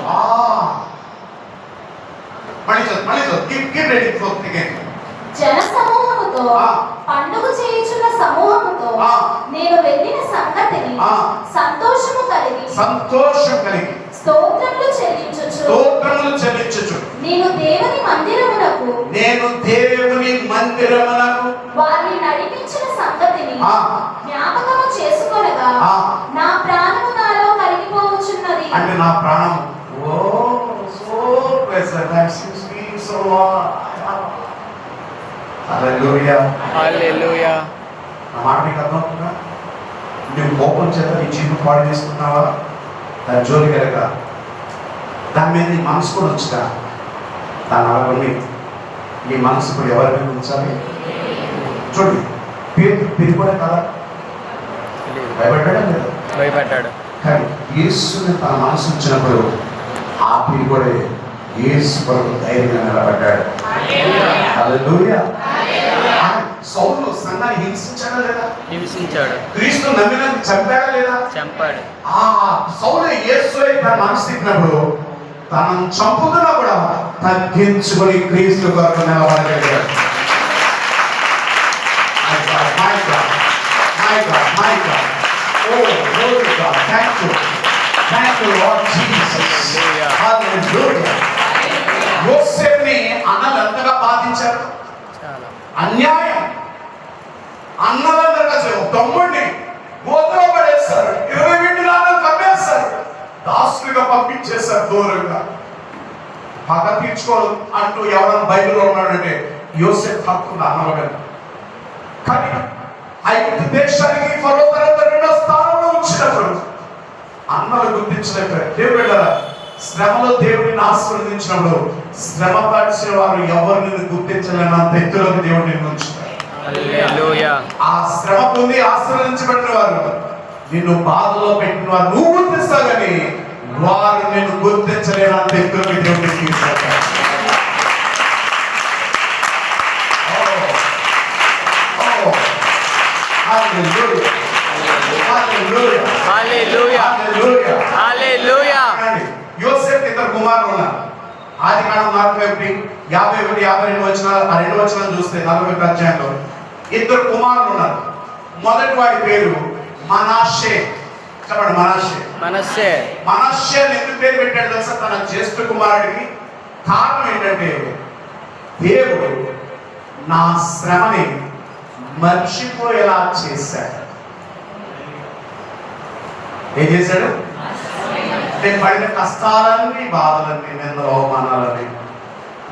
జన సమూహముతో పండుగ చేయించున్న సమూహముతో నేను వెళ్ళిన సంగతిని సంతోషము కలిగి స్తోత్రములు చెల్లించుచు నేను దేవుని మందిరమునకు వారిని నడిపించిన సంగతిని జ్ఞాపకము చేసుకొనగా నా ప్రాణము నాలో కరిగిపోవచ్చున్నది. అంటే నా ప్రాణం హల్లెలూయా. నా మాట మీకు అర్థమవుతుందా? నువ్వు కోపం చేత నీ జీవితం పాడు చేసుకుంటున్నావా? దాని జోలికి వెళ్ళక దాని మీద నీ మనసు కూడా ఉంచుగా. దాని అలాగొని నీ మనసు ఇప్పుడు ఎవరి మీద ఉంచాలి? చూడండి, పిరిపోలే కదా, భయపడ్డా లేదా? భయపడ్డాడు. కానీ యేసుని తన మనసు ఉంచినప్పుడు ఆ పిరిపోడే యేసు కొరకు ధైర్యంగా నిలబడ్డాడు. హల్లెలూయా. సౌలు సంఘాన్ని హింసించాడా లేదా? హింసించాడు. క్రీస్తు నమ్మినందుకు చంపాడా లేదా? చంపాడు. ఆ సౌలు యేసుపై తన మనసు తిప్పినప్పుడు తనను చంపుతున్నా కూడా తగ్గించుకొని క్రీస్తు కొరకు నిలబడగలిగాడు. యోసేపుని అన్నలు ఎంతగా బాధించారు? అన్యాయం. అన్నలందరూ తమ్ముడిని గోత్రం పడేస్తారు, 20 వీటి నాన్నలు కమ్మేస్తారు, దాసులుగా పంపించేస్తారు దూరంగా. పగ తీర్చుకోవాలి అంటూ ఎవరైనా బైబిల్లో ఉన్నాడంటే యోసేపు హక్కుంది అన్నల మీద. కానీ ఐగుప్తు దేశానికి ఫరో తర్వాత 2వ స్థానంలో ఉంచినప్పుడు అన్నలు గుర్తించలేకపోయారు. దేవుడు శ్రమలో దేవుడిని ఆశీర్వదించినప్పుడు శ్రమ పరిచిన వారు ఎవరిని గుర్తించలేనంత ఎత్తులోకి దేవుడిని ఉంచుతారు. ఆ శ్రమ పొంది ఆశీర్వదించబడిన వారు, నిన్ను బాధలో పెట్టిన వారు నువ్వు గుర్తిస్తావు, కానీ వారు నిన్ను గుర్తించలేనంత ఎత్తులోకి దేవుడిని తీసుకెళ్తారు. యోసేపు ఇద్దరు కుమారులు ఉన్నారు. ఆదికాండం 41, 51, 52 వచనాలు, ఆ 2 వచనాలు చూస్తే 41వ అధ్యాయంలో ఇద్దరు కుమారులు ఉన్నారు. మొదటి వాడి పేరు మనష్షే. చెప్పండి, మనష్షే. మనష్షే. మనష్షే ఎందుకు పేరు పెట్టాడు తెలుసా? తన జ్యేష్ఠ కుమారుడికి. కారణం ఏంటంటే దేవుడు నా శ్రమని మర్చిపోయేలా చేశాడు. ఏం చేశాడు? నేను పడిన కష్టాలన్నీ, బాధలన్నీ, నిందలు, అవమానాలని,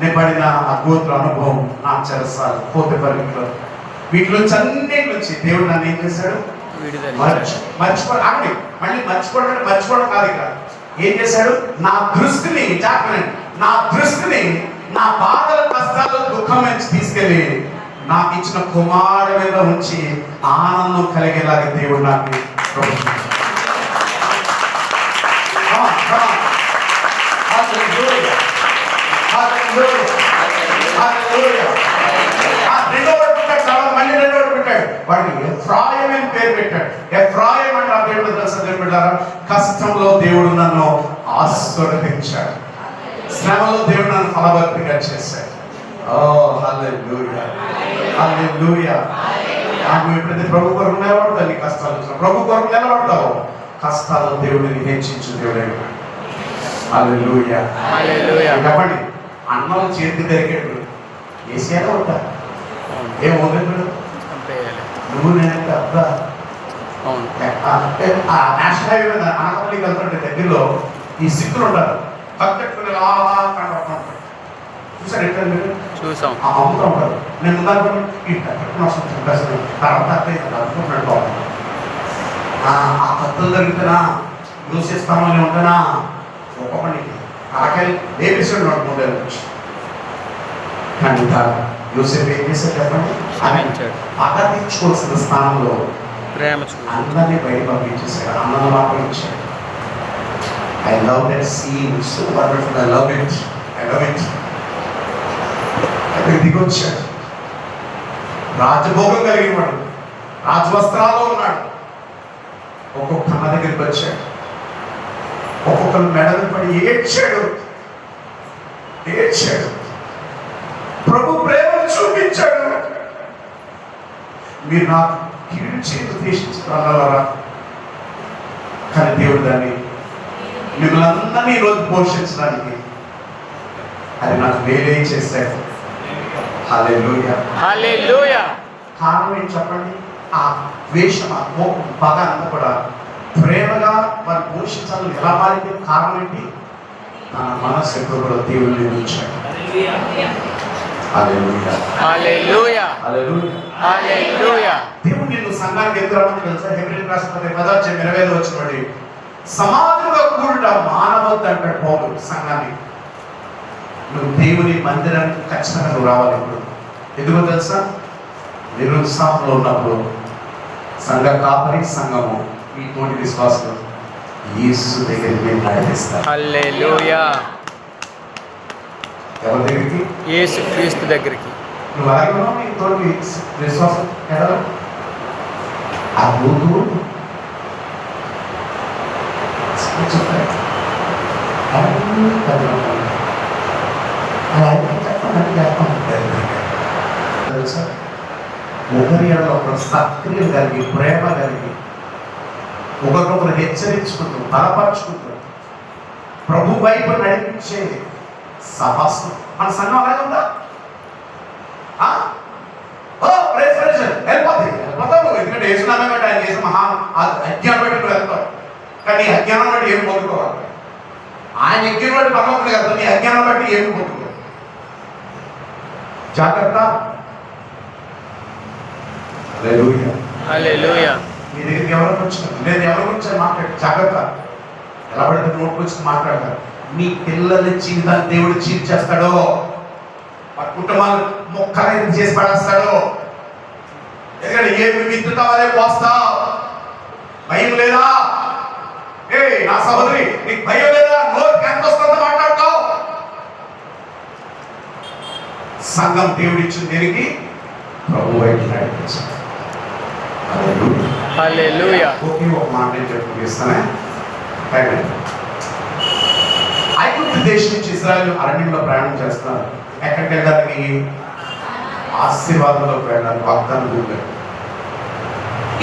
నేను పడిన అద్భుత అనుభవం, నా చెరసాలు, పోతే పరీక్షలు, వీటిలోంచి అన్నిటి నుంచి దేవుడు నన్ను ఏం చేశాడు? మర్చిపోవడం. మళ్ళీ మర్చిపోవడం కాదు. ఇక ఏం చేశాడు? నా దృష్టిని నా బాధల, కష్టాలు, దుఃఖం నుంచి తీసుకెళ్ళి నాకు ఇచ్చిన కుమారుడి మీద ఉంచి ఆనందం కలిగేలాగా దేవుడు నాకు వాడికి ఎఫ్రాయిం అని పేరు పెట్టాడు. ఎఫ్రాయిం అంటే ఆ దేవుడు తెలుసా? దేవుడు పెట్టారా? కష్టంలో దేవుడు నన్ను ఆశీర్వదించాడు, శ్రమలో దేవుడు నన్ను ఫలభర్తిగా చేశాడు. ఓ హల్లెలూయా, హల్లెలూయా. నాకు ఎప్పుడైతే ప్రభు కొరకు నిలబడతావు, నీ కష్టాలు వచ్చిన ప్రభు కొరకు నిలబడతావు, కష్టాలు దేవుడిని హెచ్చించు దేవుడే. హల్లెలూయా, హల్లెలూయా. చెప్పండి, అన్నం చేతి దొరికేటు ఏసీలో ఉంటా ఏం వదిలేదు. నువ్వు నేనంటే అబ్బా నేషనల్ హైవే మీద అనకాపల్లికి వెళ్తుంటే దగ్గరలో ఈ సిక్కులు ఉంటారు, కట్టెట్టుకుని చూసారు ఎట్లా? మీరు చూసాం, అమ్ముతూ ఉంటారు. నేను ముందు ఈ కట్టెట్టుకుని వస్తుంది తర్వాత అనుకుంటున్నాడు బాబు, ఆ కత్తులు దొరికితేనా యూసేస్తామని ఉంటేనా ఒక్కొక్కటి కాకాయలు వేపిస్తాడు నాకు మూడేళ్ళ నుంచి. కానీ యూసేఫ్ ఏం చేశాడు చెప్పండి? అగతించుకోవాల్సిన స్థానంలో ప్రేమ అందరినీ బయట పంపించేశాడు, అన్నను పంపించాడు. I love that scene, so wonderful. I love it. అక్కడికి దిగొచ్చాడు. రాజభోగం కలిగిన వాడు, రాజవస్త్రాల్లో ఉన్నాడు. ఒక్కొక్క అన్న దగ్గరికి వచ్చాడు, ఒక్కొక్కరు మెడలు పడి ఏడ్చాడు. ప్రభు ప్రేమను చూపించాడు. మీరు నాకు కీడు చేతి ఉద్దేశించారా? కానీ దేవుడు దాన్ని మిమ్మల్ని అందరినీ ఈరోజు పోషించడానికి అది నాకు వేరే చేశాడు. హల్లెలూయా, హల్లెలూయా. కారణం ఏంటి చెప్పండి? ఆ ద్వేషం, ఆ కోపం, పగ అంతా కూడా ప్రేమగా వారు పోషించాలని ఎలా మారింది? కారణం ఏంటి? తన మనస్సు ఎప్పుడు కూడా దేవుడిని ఉంచాడు. హల్లెలూయా, హల్లెలూయా, హల్లెలూయా. దేవుడు నిన్ను సంఘానికి ఎందుకు రమ్మని తెలుసా? హెబ్రీయులకు రాసిన 10:20 వచ్చినప్పుడు సమాజంగా కూడుట మానవద్దు అంటాడు పౌలు సంఘాన్ని. నువ్వు దేవుని మందిరానికి ఖచ్చితంగా నువ్వు రావాలి. ఇప్పుడు ఎందుకో తెలుసా? నిరుత్సాహంలో ఉన్నప్పుడు సంఘ కాపరి, సంఘము, ఈ తోటి విశ్వాసులు యేసు దగ్గరికి నడిపిస్తారు. హల్లెలూయా. ఎవరి దగ్గరికి? యేసు క్రీస్తు దగ్గరికి. నువ్వు అలాగే ఉన్నావు. నీ తోటి విశ్వాసం ఎడలు ఆ బూతు తెలుసా? ఒకరి ఎడలో ఒకరు సక్రియం కలిగి, ప్రేమ కలిగి, ఒకరినొకరు హెచ్చరించుకుంటూ, బలపరుచుకుంటూ ప్రభు వైపు నడిపించే సహాసం మన సంఘం అలాగే ఉందా? వెళ్ళిపోతావు. ఎందుకంటే యేసునామే బట్టి ఆయన చేసిన మహా అజ్ఞానం బట్టి నువ్వు వెళ్తావు. కానీ నీ అజ్ఞానం బట్టి ఏమి పొందుకోవాలి? ఆయన యజ్ఞం బట్టి పరలోకం కదా, నీ అజ్ఞానం బట్టి ఏమి పొందుకోవాలి? జాగ్రత్త. హల్లెలూయా, హల్లెలూయా. మీ దగ్గరికి ఎవరికి వచ్చినా లేదు, ఎవరికి వచ్చారు మాట్లాడు. జాగ్రత్త. ఎలా పడితే నోట్కి వచ్చి మాట్లాడతారు. మీ పిల్లల జీవితాన్ని దేవుడు చీల్చేస్తాడో, వారి కుటుంబాలు మొక్కలు చేసి పడేస్తాడో. ఎందుకంటే ఏమి విత్తుతావు అదే పోస్తావు. భయం లేదా? ఏ నా సహోదరి, నీకు భయం లేదా? నోటికి ఎంత వస్తుందో మాట్లాడతావు. సంఘం దేవుడు ఇచ్చిన దేనికి? ప్రభు వైపు నడిపించాడు. హల్లెలూయా. ఒకే ఒక మాట నేను చెప్పిస్తానే. ఐగుప్తు దేశం నుంచి ఇశ్రాయేలు అరణ్యంలో ప్రయాణం చేస్తున్నారు. ఎక్కడికి వెళ్ళడానికి? ఆశీర్వాదంలోకి వెళ్ళాలి, వాగ్దానం చూపారు.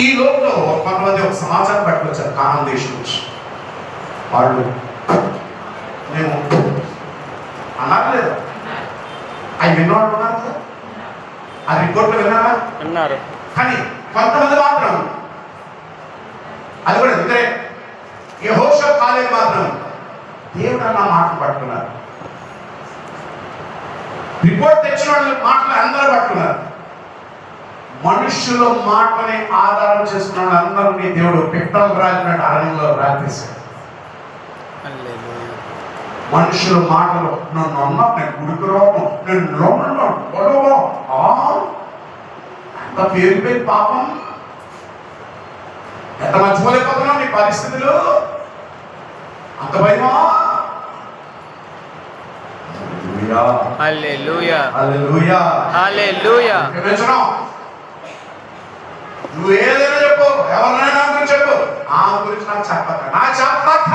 ఈ లోపల కొంతమంది ఒక సమాచారం పట్టుకొచ్చారు కానాన్ దేశం నుంచి. వాళ్ళు మేము అన్నారు లేదా, అవి విన్నవాళ్ళు ఉన్నారు కదా, ఆ రిపోర్ట్లు విన్నారా? అన్నారు. కానీ కొంతమంది మాత్రం, అది కూడా ఇద్దరే, యెహోషువ కాలేబు మాత్రం దేవుడు అన్న మాటలు పట్టుకున్నారు. రిపోర్ట్ తెచ్చిన వాళ్ళు మాటలు అందరూ పట్టుకున్నారు. మనుషుల మాటని ఆధారం చేసుకున్న అందరినీ దేవుడు పిట్టలు రాలినట్టు అరణ్యంలో రాల్పేశాడు. మనుషుల మాటలు నన్ను అన్నా, నేను గుడికి రాను, నేను లోపల గొడవ, అంత పేరు పాపం, ఎంత మర్చిపోలేకపోతున్నావు నీ పరిస్థితులు, అంత భయమా? హల్లెలూయా, హల్లెలూయా, హల్లెలూయా. నువ్వు ఏదైనా చెప్పు, ఎవరినైనా గురించి చెప్పు, ఆ గురించి నాకు చెప్పక, నాకు చెప్పక,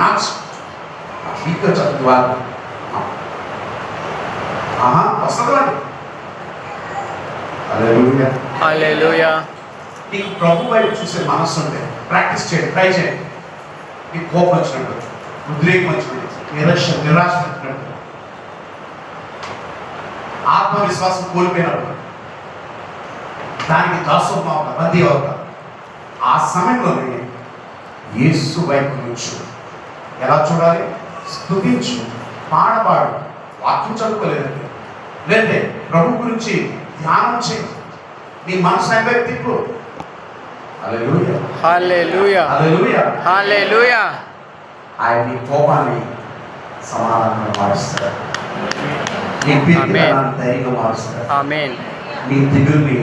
నాకు ఇంకా చదువు వస్తుందండి. హల్లెలూయా, హల్లెలూయా. నీకు ప్రభు వైపు చూసే మనస్సు ఉంటే ప్రాక్టీస్ చేయండి, ట్రై చేయండి. నీకు కోపం వచ్చినట్టు, ఉద్రేకం వచ్చినట్టు, నిరాశ వచ్చినట్టు, ఆత్మవిశ్వాసం కోల్పోయినప్పుడు, దానికి దాసోహం అవుతా, బందీ అవుతా, ఆ సమయంలోనే యేసు వైపు నుంచి ఎలా చూడాలి? స్తుతించు, పాడపాడు, వాక్యం చదువుకోలేదండి, లేదంటే ప్రభు గురించి ధ్యానం చేయి, నీ మనసు ఆయన వైపు తిప్పు. హల్లెలూయా, హల్లెలూయా, హల్లెలూయా, హల్లెలూయా. ఆయన నీ కోపాన్ని సమాధానంగా మారుస్తాడు, నీ పిచ్చితనాన్ని ధైర్యంగా మారుస్తాడు, ఆమేన్. నీ దిగుల్ని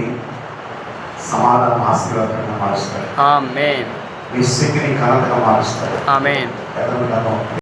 సమాధానం ఆశీర్వాదంగా మారుస్తాడు, ఆమేన్, నీ శక్తిని ఘనతగా మారుస్తాడు. ఆమేన్.